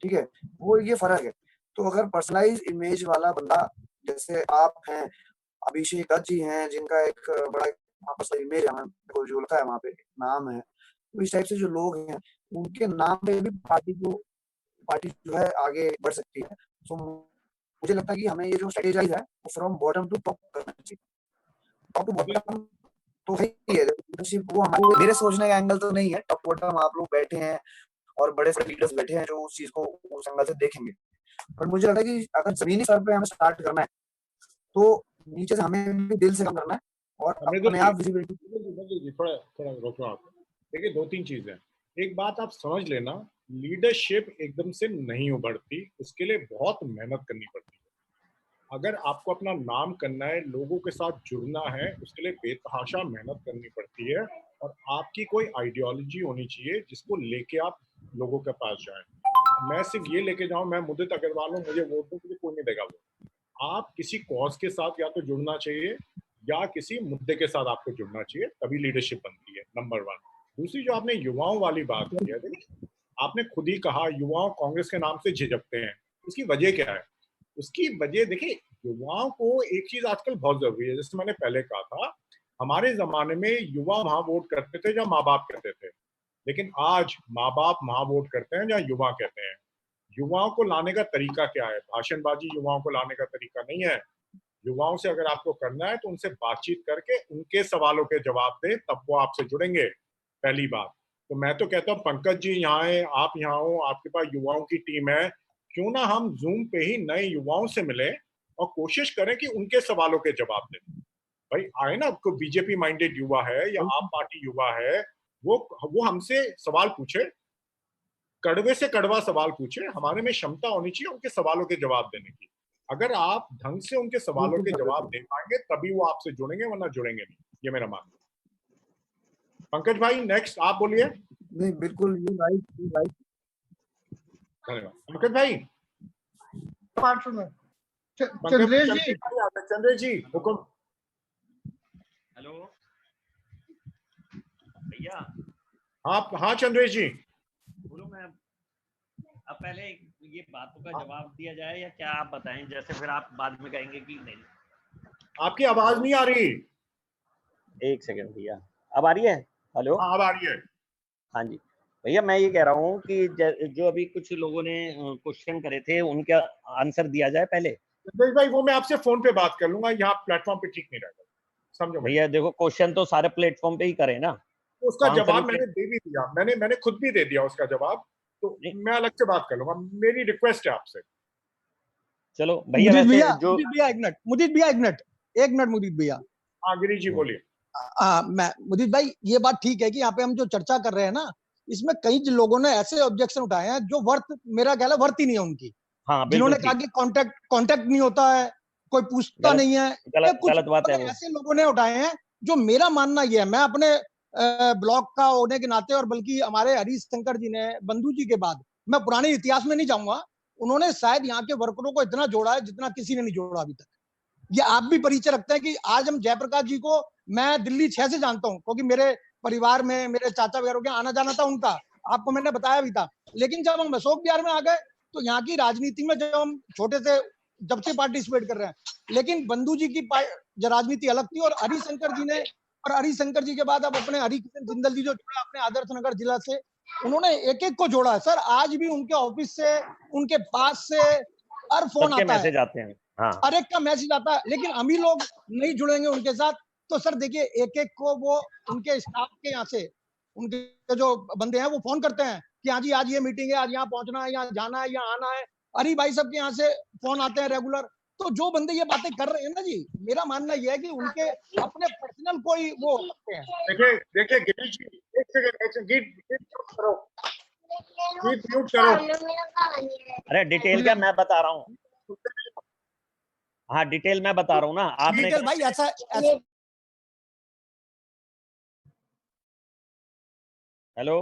ठीक है, वो ये फर्क है। तो अगर पर्सनलाइज इमेज वाला बंदा, जैसे आप हैं, अभिषेक दत्त जी हैं, जिनका एक बड़ा पर्सनल इमेज है, को जो लगता है वहाँ पे नाम है, तो इस टाइप से जो लोग हैं उनके नाम पे भी पार्टी जो है आगे बढ़ सकती है। तो मुझे लगता है कि हमें ये जो स्ट्रेटेजाइज है वो फ्रॉम बॉटम टू टॉप करना चाहिए। टॉप टू बॉटम तो है ही है, वो हमारे मेरे सोचने का एंगल तो नहीं है। टॉप बॉटम आप लोग बैठे हैं और बड़े बड़े लीडर्स बैठे हैं जो उस चीज को उस एंगल से देखेंगे। पर मुझे लगता है कि अगर जमीनी स्तर पे हमें स्टार्ट करना है तो नीचे से हमें भी दिल से काम करना है और अपने आप विजिबिलिटी। थोड़ा रोको आप। देखिए, दो तीन चीजें। एक बात आप समझ लेना, लीडरशिप एकदम से नहीं उभरती, उसके लिए बहुत मेहनत करनी पड़ती है। अगर आपको अपना नाम करना है, लोगों के साथ जुड़ना है, उसके लिए बेतहाशा मेहनत करनी पड़ती है और आपकी कोई आइडियोलॉजी होनी चाहिए जिसको लेके आप लोगों के पास जाएं। मैं सिर्फ ये लेके जाऊं मैं मुदित अग्रवाल हूं, मुझे वोट दो, मुझे कोई नहीं देगा वो। आप किसी कॉज के साथ या तो जुड़ना चाहिए या किसी मुद्दे के साथ आपको जुड़ना चाहिए, तभी लीडरशिप बनती है, नंबर 1। दूसरी जो आपने युवाओं वाली बात की है, देखिए आपने खुद ही कहा युवाओं कांग्रेस के नाम से झिझकते हैं, उसकी वजह क्या है? उसकी वजह देखिए, युवाओं को एक चीज आजकल बहुत जरूरी है। जैसे मैंने पहले कहा था, हमारे जमाने में युवा वहां वोट करते थे जहाँ माँ बाप कहते थे, लेकिन आज माँ बाप वहां वोट करते हैं जहाँ युवा कहते हैं। युवाओं को लाने का तरीका क्या है? भाषणबाजी युवाओं को लाने का तरीका नहीं है। युवाओं से अगर आपको करना है तो उनसे बातचीत करके उनके सवालों के जवाब दे, तब वो आपसे जुड़ेंगे, पहली बात। तो मैं तो कहता हूँ पंकज जी यहाँ है, आप यहाँ हो, आपके पास युवाओं की टीम है, क्यों ना हम जूम पे ही नए युवाओं से मिले और कोशिश करें कि उनके सवालों के जवाब दें। भाई आए ना, आपको बीजेपी माइंडेड युवा है या आप पार्टी युवा है, वो हमसे सवाल पूछे, कड़वे से कड़वा सवाल पूछे, हमारे में क्षमता होनी चाहिए उनके सवालों के जवाब देने की। अगर आप ढंग से उनके सवालों के जवाब दे पाएंगे तभी वो आपसे जुड़ेंगे, वरना जुड़ेंगे नहीं, ये मेरा मानना है। पंकज भाई नेक्स्ट आप बोलिए। नहीं बिल्कुल ये राइट धन्यवाद पंकज भाई। चंद्रेश जी हुक्म। हेलो भैया। हाँ चंद्रेश जी बोलो। मैं अब पहले ये बातों का जवाब दिया जाए या क्या आप बताएं, जैसे फिर आप बाद में कहेंगे कि नहीं। आपकी आवाज नहीं आ रही। एक सेकंड भैया, अब आ रही है? हेलो हाँ अब आ रही है। हाँ जी भैया, मैं ये कह रहा हूँ कि जो अभी कुछ लोगों ने क्वेश्चन करे थे उनका आंसर दिया जाए पहले। भाई वो मैं आपसे फोन पे बात कर लूंगा, यहाँ प्लेटफॉर्म पे ठीक नहीं रहेगा, समझो भैया। देखो क्वेश्चन तो सारे प्लेटफॉर्म पे ही करे ना, उसका जवाब मैंने दे भी दिया, मैंने खुद भी दे दिया उसका जवाब, तो मैं अलग से बात कर लूंगा, मेरी रिक्वेस्ट है आपसे। चलो भैया। मुदित भैया एक मिनट मुदित भैया। हाँ गिरीश जी बोलिए। मैं मुदित भाई, ये बात ठीक है कि यहाँ पे हम जो चर्चा कर रहे हैं ना, इसमें कई लोगों ने ऐसे ऑब्जेक्शन उठाए हैं जो मेरा ख्याल है वर्थ ही नहीं है उनकी। हाँ, जिन्होंने कहा कि कांटेक्ट नहीं होता है, कोई पूछता नहीं है, गलत बात है। ऐसे लोगों ने उठाए हैं जो मेरा मानना ये है, मैं अपने ब्लॉक का होने के नाते और बल्कि हमारे हरीश शंकर जी ने, बंधु जी के बाद, मैं पुराने इतिहास में नहीं जाऊंगा, उन्होंने शायद यहाँ के वर्करों को इतना जोड़ा है जितना किसी ने नहीं जोड़ा अभी तक। ये आप भी परिचय रखते हैं कि आज हम जयप्रकाश जी को मैं दिल्ली 6 से जानता हूँ, क्योंकि मेरे परिवार में मेरे चाचा वगैरह के आना जाना था उनका, आपको मैंने बताया भी था। लेकिन जब हम अशोक विहार में आ गए तो यहाँ की राजनीति में जब हम छोटे से जब से पार्टिसिपेट कर रहे हैं, लेकिन बंधु जी की राजनीति अलग थी और हरिशंकर जी ने, और हरिशंकर जी के बाद अब अपने हरिकिशन जिंदल जी जो जुड़ा अपने आदर्श नगर जिला से, उन्होंने एक एक को जोड़ा है सर। आज भी उनके ऑफिस से, उनके पास से हर फोन आता है, जाते हैं, हाँ। हर एक का मैसेज आता है, लेकिन हम ही लोग नहीं जुड़ेंगे उनके साथ। तो सर देखिए, एक एक को वो उनके स्टाफ के यहाँ से, उनके जो बंदे हैं वो फोन करते हैं कि हाँ जी आज ये मीटिंग है, आज यहाँ पहुंचना है, यहाँ जाना है, यहाँ आना है। अरे भाई साहब के यहाँ से फोन आते हैं रेगुलर। तो जो बंदे ये बातें कर रहे हैं ना जी, मेरा मानना यह है कि उनके अपने पर्सनल कोई वो हो सकते हैं। देखिए गिरीश जी, एक सेकंड गीत म्यूट करो, गीत म्यूट करो। अरे डिटेल क्या मैं बता रहा हूँ, हाँ डिटेल मैं बता रहा हूँ ना आपने। डिटेल भाई ऐसा हेलो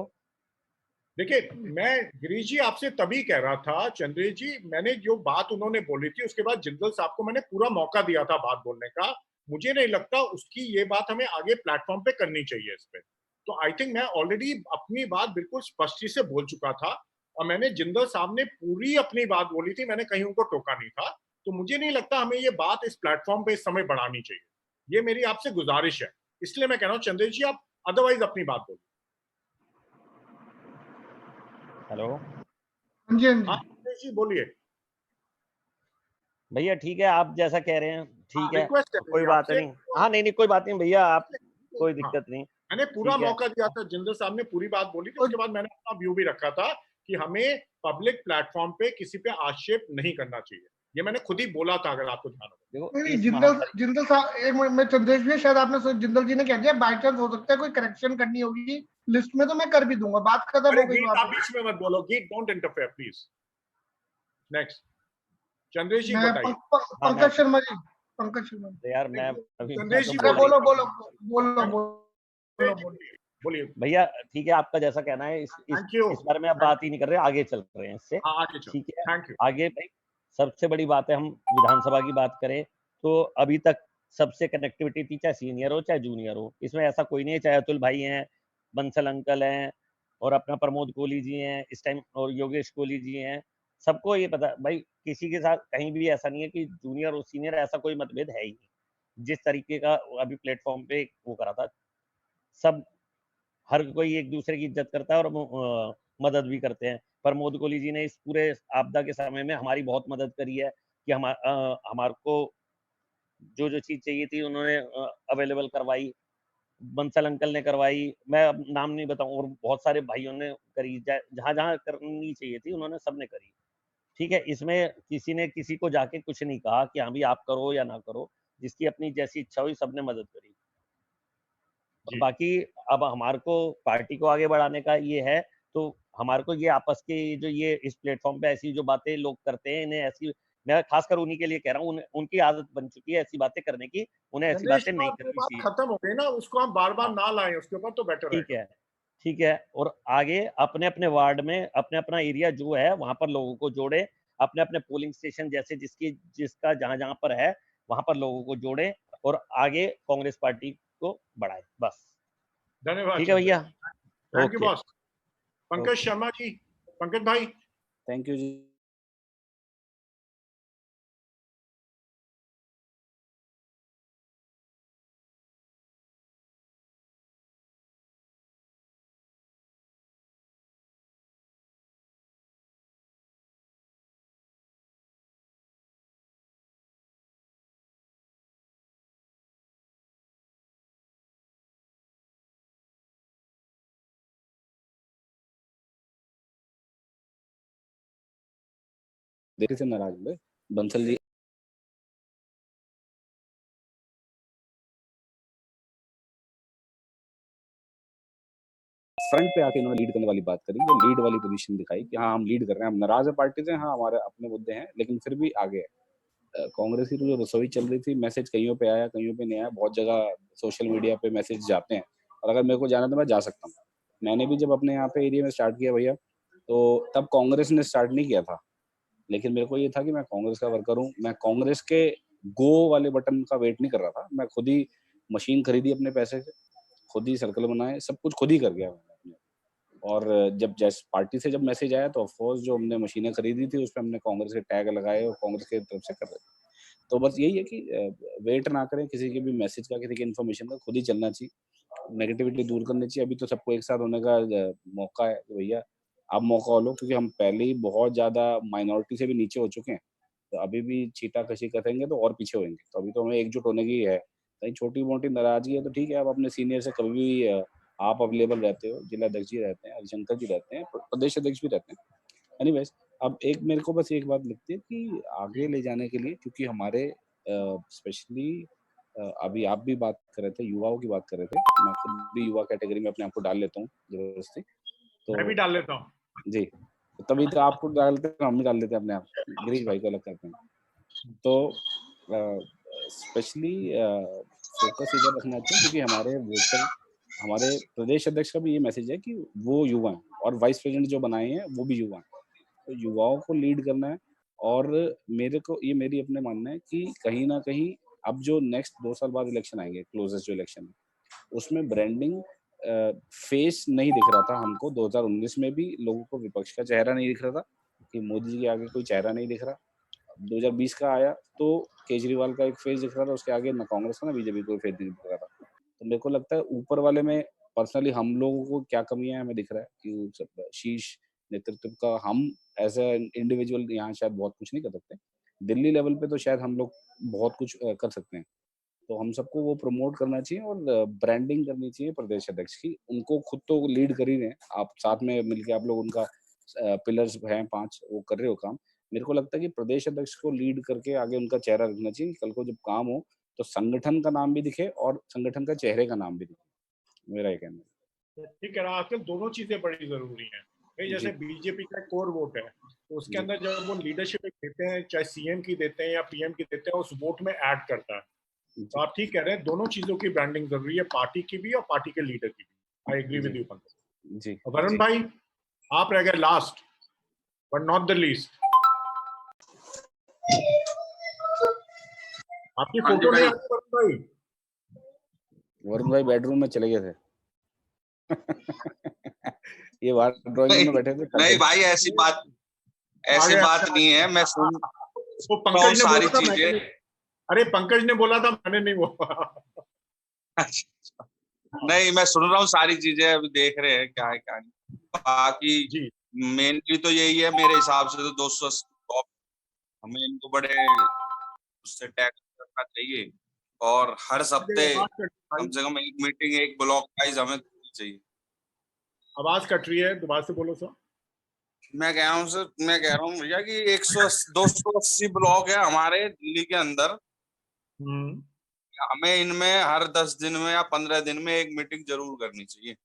देखिए मैं गिरीश जी आपसे तभी कह रहा था, चंद्रेश जी, मैंने जो बात उन्होंने बोली थी उसके बाद जिंदल साहब को मैंने पूरा मौका दिया था बात बोलने का। मुझे नहीं लगता उसकी ये बात हमें आगे प्लेटफॉर्म पे करनी चाहिए इस पे। तो आई थिंक मैं ऑलरेडी अपनी बात बिल्कुल स्पष्टि से बोल चुका था और मैंने जिंदल साहब ने पूरी अपनी बात बोली थी, मैंने कहीं उनको टोका नहीं था। तो मुझे नहीं लगता हमें ये बात इस प्लेटफॉर्म पे इस समय बढ़ानी चाहिए। ये मेरी आपसे गुजारिश है, इसलिए मैं कह रहा हूँ चंद्रेश जी आप अदरवाइज अपनी बात बोलिए। हेलो हाँ जी, हाँ जी। जी बोलिए भैया, ठीक है आप जैसा कह रहे हैं ठीक है, रिक्वेस्ट है कोई बात नहीं। हाँ नहीं कोई बात नहीं भैया, आप कोई दिक्कत नहीं। मैंने पूरा ठीक है। मौका दिया था, जिंदल साहब ने पूरी बात बोली थी, उसके बाद मैंने अपना व्यू भी रखा था कि हमें पब्लिक प्लेटफॉर्म पे किसी पे आक्षेप नहीं करना चाहिए। ये मैंने खुद ही बोला था, अगर आपको ध्यान हो। नहीं, जिंदल साहब एक मिनट में, चंद्रेश भी शायद आपने जिंदल जी ने कह दिया बाई चांस हो सकता है कोई करेक्शन करनी होगी लिस्ट में तो मैं कर भी दूंगा, बात खत्म हो गई। गीत आप बीच में मत बोलो, Geet don't interfere please. Next Chandresh ji बताइए। पंकज शर्मा जी, पंकज शर्मा जी। यार मैं अभी चंद्रेश जी बोलो बोलो बोलो बोलो बोलिए भैया। ठीक है आपका जैसा कहना है, इस बारे में आप बात ही नहीं कर रहे, आगे चल रहे हैं इससे। ठीक है आगे भाई, सबसे बड़ी बात है, हम विधानसभा की बात करें तो अभी तक सबसे कनेक्टिविटी थी, चाहे सीनियर हो चाहे जूनियर हो, इसमें ऐसा कोई नहीं है। चाहे अतुल भाई हैं, बंसल अंकल हैं और अपना प्रमोद कोहली जी हैं इस टाइम, और योगेश कोहली जी हैं, सबको ये पता भाई, किसी के साथ कहीं भी ऐसा नहीं है कि जूनियर और सीनियर, ऐसा कोई मतभेद है ही नहीं। जिस तरीके का अभी प्लेटफॉर्म पे वो करा था, सब हर कोई एक दूसरे की इज्जत करता है और मदद भी करते हैं। प्रमोद कोहली जी ने इस पूरे आपदा के समय में हमारी बहुत मदद करी है कि हमारे को जो जो चीज चाहिए थी उन्होंने अवेलेबल करवाई। बंसल अंकल ने करवाई, मैं अब नाम नहीं बताऊं, और बहुत सारे भाइयों ने करी, जहां जहां करनी चाहिए थी उन्होंने सबने करी। ठीक है, इसमें किसी ने किसी को जाके कुछ नहीं कहा कि हाँ भी आप करो या ना करो, जिसकी अपनी जैसी इच्छा हुई सबने मदद करी। और बाकी अब हमारे को पार्टी को आगे बढ़ाने का ये है, तो हमारे को ये आपस के जो ये इस प्लेटफॉर्म पे ऐसी जो बातें लोग करते हैं, इन्हें ऐसी, मैं खासकर उन्हीं के लिए कह रहा हूँ, उनकी आदत बन चुकी है ऐसी बातें करने की, उन्हें ऐसी बातें नहीं करनी चाहिए। खत्म हो गई ना, उसको हम बार बार ना लाएं उसके ऊपर तो बेटर है। ठीक है, ठीक है। और आगे अपने अपने वार्ड में अपने अपना एरिया जो है वहां पर लोगों को जोड़े, अपने अपने पोलिंग स्टेशन जैसे जिसका जहां जहां पर है वहां पर लोगों को जोड़े और आगे कांग्रेस पार्टी को बढ़ाए, बस। धन्यवाद। ठीक है भैया, thank you boss. Pankaj Sharma ji, Pankaj भाई। Thank you ji. देरी से नाराज हुए बंसल जी। फ्रंट पे आके इन्होंने लीड करने वाली बात करी, ये लीड वाली पोजीशन दिखाई कि हाँ हम लीड कर रहे हैं, हम नाराज है पार्टी से, हाँ हमारे अपने मुद्दे हैं, लेकिन फिर भी आगे है। कांग्रेस की तो जो रसोई चल रही थी, मैसेज कईयों पे आया कईयों पे नहीं आया, बहुत जगह सोशल मीडिया पे मैसेज जाते हैं और अगर मेरे को जाना तो मैं जा सकता हूँ। मैंने भी जब अपने यहाँ पे एरिया में स्टार्ट किया भैया, तो तब कांग्रेस ने स्टार्ट नहीं किया था, लेकिन मेरे को ये था कि मैं कांग्रेस का वर्कर हूँ, मैं कांग्रेस के गो वाले बटन का वेट नहीं कर रहा था। मैं खुद ही मशीन खरीदी अपने पैसे से, खुद ही सर्कल बनाए, सब कुछ खुद ही कर गया मैंने। और जब जैसे पार्टी से जब मैसेज आया तो ऑफकोर्स जो हमने मशीनें खरीदी थी उस पर हमने कांग्रेस के टैग लगाए और कांग्रेस की तरफ से कर रहे थे। तो बस यही है कि वेट ना करें किसी के भी मैसेज का, किसी की इन्फॉर्मेशन का, खुद ही चलना चाहिए, नेगेटिविटी दूर करनी चाहिए। अभी तो सबको एक साथ होने का मौका है, भैया आप मौका लो, क्योंकि हम पहले ही बहुत ज्यादा माइनॉरिटी से भी नीचे हो चुके हैं, तो अभी भी छींटाकशी करेंगे तो और पीछे होंगे। तो अभी तो हमें एकजुट होने की है। कहीं छोटी मोटी नाराजगी है तो ठीक है, आप अपने सीनियर से कभी भी आप अवेलेबल रहते हो, जिला अध्यक्ष जी रहते हैं, हरिशंकर जी रहते हैं, प्रदेश अध्यक्ष भी रहते हैं। एनीवेज अब एक मेरे को बस एक बात लगती है कि आगे ले जाने के लिए, क्योंकि हमारे स्पेशली अभी आप भी बात कर रहे थे, युवाओं की बात कर रहे थे, मैं खुद भी युवा कैटेगरी में अपने आप को डाल लेता हूँ जबरदस्ती, मैं भी तो डाल लेता हूँ। जी, तभी तो आपको डालते हैं, हम भी डाल देते हैं अपने आप, गिरीश भाई को अलग करते हैं। तो स्पेशली फोकस इधर रखना चाहिए, क्योंकि हमारे वोटर, हमारे प्रदेश अध्यक्ष का भी ये मैसेज है कि वो युवा हैं, और वाइस प्रेसिडेंट जो बनाए हैं वो भी युवा हैं, तो युवाओं को लीड करना है। और मेरे को ये, मेरी अपने मानना है कि कहीं ना कहीं अब जो नेक्स्ट 2 साल बाद इलेक्शन आएंगे, क्लोजेस्ट जो इलेक्शन है, उसमें ब्रांडिंग फेस नहीं दिख रहा था हमको। 2019 में भी लोगों को विपक्ष का चेहरा नहीं दिख रहा था, कि मोदी जी के आगे कोई चेहरा नहीं दिख रहा। 2020 का आया तो केजरीवाल का एक फेस दिख रहा था, उसके आगे ना कांग्रेस का ना बीजेपी कोई फेस नहीं दिख रहा था। तो मेरे को लगता है ऊपर वाले में पर्सनली हम लोगों को क्या कमियां हैं हमें दिख रहा है, कि शीर्ष नेतृत्व का हम एज ए इंडिविजुअल यहाँ शायद बहुत कुछ नहीं कर सकते। दिल्ली लेवल पे तो शायद हम लोग बहुत कुछ कर सकते हैं, तो हम सबको वो प्रमोट करना चाहिए और ब्रांडिंग करनी चाहिए प्रदेश अध्यक्ष की। उनको खुद तो लीड कर ही रहे हैं, आप साथ में मिलके आप लोग उनका पिलर्स हैं 5, वो कर रहे हो काम। मेरे को लगता है कि प्रदेश अध्यक्ष को लीड करके आगे उनका चेहरा रखना चाहिए, कल को जब काम हो तो संगठन का नाम भी दिखे और संगठन का चेहरे का नाम भी दिखे, मेरा ये कहना है। ठीक है, आजकल दोनों चीजें बड़ी जरूरी हैं। जैसे बीजेपी का कोर वोट है, तो उसके अंदर जब वो लीडरशिप देते हैं, चाहे सीएम की देते हैं या पीएम की देते हैं, उस वोट में ऐड करता है। तो आप ठीक कह रहे हैं, दोनों चीजों की ब्रांडिंग जरूरी है, पार्टी की भी और पार्टी के लीडर की भी। I agree with you Pankaj ji. Varun भाई, आप रह गए last but not the least. आपकी फोटो नहीं आती वरुण भाई। वरुण भाई बेडरूम में चले गए थे। ये बात ड्राइंग में बैठे थे। नहीं भाई, ऐसी बात नहीं है। मैं सुन वो पंकज ने सारी चीजें। अरे पंकज ने बोला था, मैंने नहीं बोला। नहीं, मैं सुन रहा हूँ सारी चीजें, अभी देख रहे हैं क्या है क्या नहीं। बाकी मेनली तो यही है मेरे हिसाब से, तो 280 हमें इनको बड़े उससे टैक्स करना चाहिए, और हर हफ्ते कम से कम एक मीटिंग, एक ब्लॉक वाइज हमें चाहिए। आवाज कट रही है, दोबारा से बोलो सर। मैं कह रहा हूँ भैया कि 280 ब्लॉक है हमारे दिल्ली के अंदर। हमें इनमें हर 10 दिन में या 15 दिन में एक मीटिंग जरूर करनी चाहिए,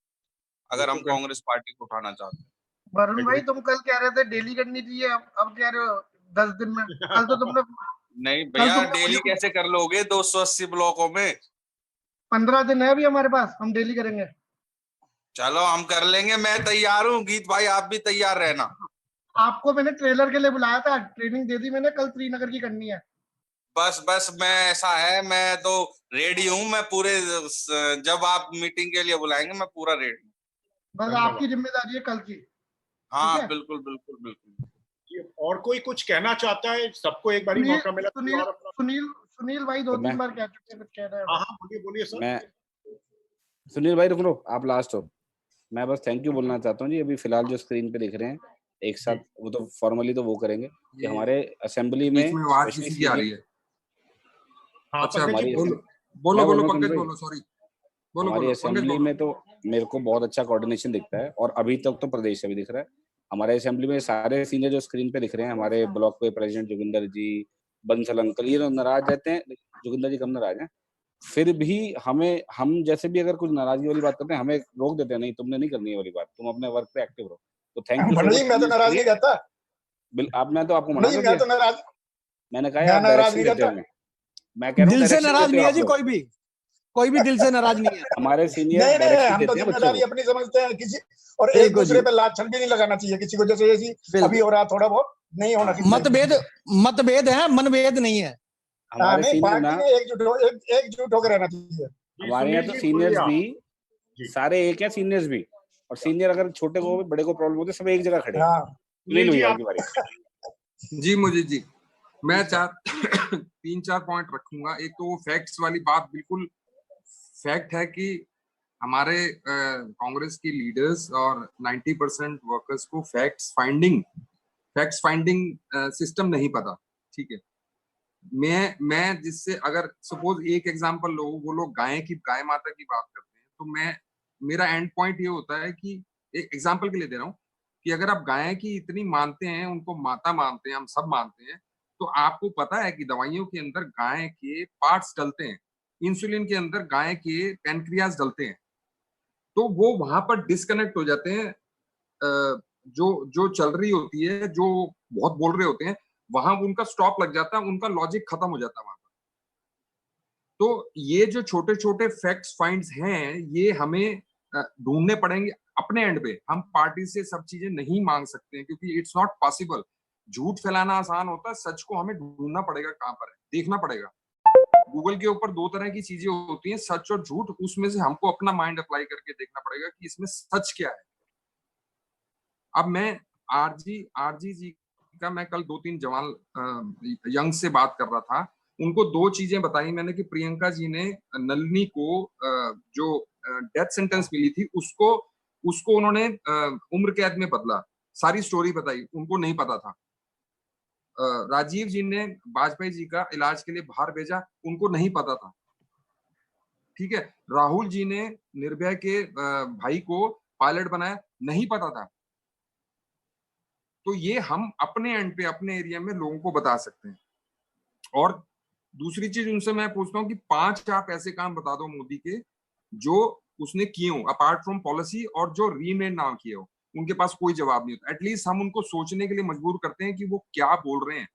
अगर हम कांग्रेस पार्टी को उठाना चाहते हैं। वरुण भाई, तुम कल कह रहे थे डेली करनी चाहिए, अब कह रहे हो 10 दिन में। कल तो तुमने नहीं भैया, डेली कैसे कर लोगे 280 ब्लॉकों में? 15 दिन है अभी हमारे पास, हम डेली करेंगे। चलो हम कर लेंगे, मैं तैयार हूँ। गीत भाई आप भी तैयार रहना। आपको मैंने ट्रेलर के लिए बुलाया था, ट्रेनिंग दे दी मैंने, कल श्रीनगर की करनी है। बस मैं, ऐसा है, मैं तो रेडी हूँ। मैं पूरे, जब आप मीटिंग के लिए बुलाएंगे मैं पूरा रेडी हूँ। बस आपकी जिम्मेदारी है कल की। हाँ बिल्कुल बिल्कुल बिल्कुल। और कोई कुछ कहना चाहता है? सबको एक बारी मौका मिला। सुनील भाई 2-3 बार कह चुके हैं, कह रहे हैं। हाँ बोलिए सर। मैं, सुनील भाई रुक लो, आप लास्ट हो। मैं बस थैंक यू बोलना चाहता हूँ जी। अभी फिलहाल जो स्क्रीन पे दिख रहे हैं एक साथ, वो तो फॉर्मली तो वो करेंगे कि हमारे असेंबली में आ रही है। अच्छा, बोलो पंकज, बोलो, सॉरी। हमारी असेंबली में तो मेरे को बहुत अच्छा कोऑर्डिनेशन दिखता है, और अभी तक तो प्रदेश से भी दिख रहा है। हमारे असेंबली में सारे सीनियर जो स्क्रीन पे दिख रहे हैं, हमारे ब्लॉक के प्रेसिडेंट जोगिंदर जी, बंसल अंकल, ये लोग नाराज रहते हैं। जोगिंदर जी कम नाराज हैं, फिर भी हम जैसे भी अगर कुछ नाराजगी वाली बात करते हैं, हमें रोक देते हैं, नहीं तुमने नहीं करनी है वाली बात, तुम अपने वर्क पे एक्टिव रहो। तो थैंक यू। मैं तो नाराज नहीं करता। मैं तो आपको मना कर दिया। मैंने कहा यार नाराज नहीं करता। मैं कह रहा हूं दिल से नाराज नहीं है जी, कोई भी दिल से नाराज नहीं है। हमारे सीनियर नहीं, हम तो जिम्मेदारी अपनी समझते हैं किसी, और एक दूसरे पे लाछन भी नहीं लगाना चाहिए किसी को, जैसे अभी हो रहा, थोड़ा बहुत नहीं होना चाहिए। मतभेद है, मनभेद नहीं है। हमारे पार्टी में एकजुट होकर रहना चाहिए। हमारे यहाँ तो सीनियर्स भी सारे एक है, सीनियर्स भी, और सीनियर अगर छोटे को बड़े को प्रॉब्लम होती है, सब एक जगह खड़े हैं। जी मुझे जी, मैं 3-4 पॉइंट रखूंगा। एक तो वो फैक्ट्स वाली बात, बिल्कुल फैक्ट है कि हमारे कांग्रेस की लीडर्स और 90% वर्कर्स को फैक्ट्स फाइंडिंग सिस्टम नहीं पता। ठीक है, मैं जिससे, अगर सपोज एक एग्जांपल लो, वो लोग गाय माता की बात करते हैं, तो मेरा एंड पॉइंट ये होता है कि एक एग्जांपल के लिए दे रहा हूँ कि अगर आप गाय की इतनी मानते हैं, उनको माता मानते हैं, हम सब मानते हैं, तो आपको पता है कि दवाइयों के अंदर गाय के पार्ट्स डलते हैं, इंसुलिन के अंदर गाय के पैनक्रियाज डलते हैं, तो वो वहां पर डिस्कनेक्ट हो जाते हैं। जो चल रही होती है, जो बहुत बोल रहे होते हैं, वहां उनका स्टॉप लग जाता है, उनका लॉजिक खत्म हो जाता है वहां पर। तो ये जो छोटे छोटे फैक्ट्स फाइंड्स हैं, ये हमें ढूंढने पड़ेंगे अपने एंड पे। हम पार्टी से सब चीजें नहीं मांग सकते हैं, क्योंकि इट्स नॉट पॉसिबल। झूठ फैलाना आसान होता है, सच को हमें ढूंढना पड़ेगा कहां पर है, देखना पड़ेगा। गूगल के ऊपर 2 तरह की चीजें होती हैं, सच और झूठ। उसमें से हमको अपना माइंड अप्लाई करके देखना पड़ेगा कि इसमें सच क्या है। अब मैं आरजी जी का, मैं कल 2-3 जवान यंग से बात कर रहा था, उनको 2 चीजें बताई मैंने कि प्रियंका जी ने नलिनी को जो डेथ सेंटेंस मिली थी, उसको उन्होंने उम्र कैद में बदला। सारी स्टोरी बताई, उनको नहीं पता था। राजीव जी ने वाजपेयी जी का इलाज के लिए बाहर भेजा, उनको नहीं पता था। ठीक है, राहुल जी ने निर्भया के भाई को पायलट बनाया, नहीं पता था। तो ये हम अपने एंड पे, अपने एरिया में लोगों को बता सकते हैं। और दूसरी चीज उनसे मैं पूछता हूँ कि 5 आप ऐसे काम बता दो मोदी के जो उसने किए हो अपार्ट फ्रॉम पॉलिसी, और जो रीमेड ना किए हो। उनके पास कोई जवाब नहीं होता। एटलीस्ट हम उनको सोचने के लिए मजबूर करते हैं कि वो क्या बोल रहे हैं,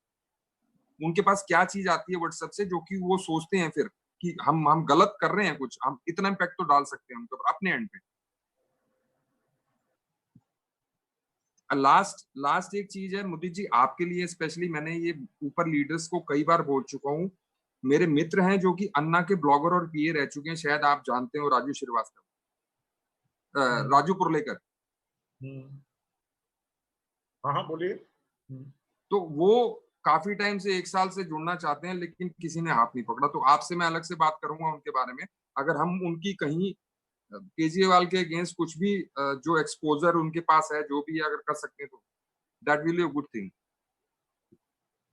उनके पास क्या चीज आती है व्हाट्सएप से जो कि वो सोचते हैं फिर कि हम गलत कर रहे हैं कुछ, हम इतना इम्पैक्ट तो डाल सकते हैं उनके अपने एंड पे। लास्ट एक चीज है मोदी जी आपके लिए स्पेशली, मैंने ये ऊपर लीडर्स को कई बार बोल चुका हूँ। मेरे मित्र हैं जो कि अन्ना के ब्लॉगर और पीए रह चुके हैं, शायद आप जानते हो, राजू श्रीवास्तव, राजू पुरलेकर। हाँ बोलिए। तो वो काफी टाइम से, 1 साल से जुड़ना चाहते हैं, लेकिन किसी ने हाथ नहीं पकड़ा। तो आपसे मैं अलग से बात करूंगा उनके बारे में। अगर हम उनकी कहीं केजरीवाल के अगेंस्ट कुछ भी जो एक्सपोजर उनके पास है, जो भी अगर कर सकते हैं, तो that will be a good thing.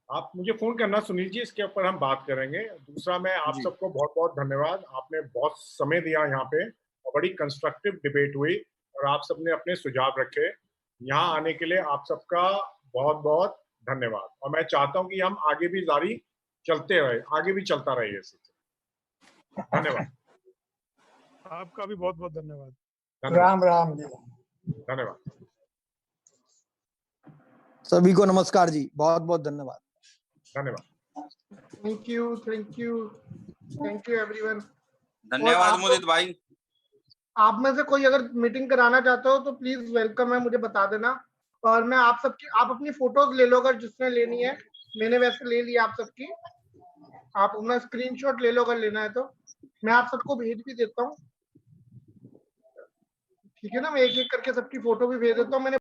आप मुझे फोन करना सुनील जी, इसके ऊपर हम बात करेंगे। दूसरा, मैं आप सबको बहुत बहुत धन्यवाद, आपने बहुत समय दिया यहाँ पे और बड़ी कंस्ट्रक्टिव डिबेट हुई और आप सबने अपने सुझाव रखे। यहाँ आने के लिए आप सबका बहुत बहुत धन्यवाद। और मैं चाहता हूँ कि हम आगे भी जारी चलते रहे, आगे भी चलता रहे ऐसे। धन्यवाद। आपका भी बहुत बहुत धन्यवाद। राम राम जी। धन्यवाद सभी को। नमस्कार जी, बहुत बहुत धन्यवाद। धन्यवाद। Thank you everyone. धन्यवाद मोदित भाई। आप में से कोई अगर मीटिंग कराना चाहते हो तो प्लीज वेलकम है, मुझे बता देना। और मैं आप अपनी फोटोज ले लो अगर जिसने लेनी है। मैंने वैसे ले ली आप सबकी। आप अपना स्क्रीनशॉट ले लो अगर लेना है तो। मैं आप सबको भेज भी देता हूँ, ठीक है ना। मैं एक एक करके सबकी फोटो भी भेज देता हूँ। मैंने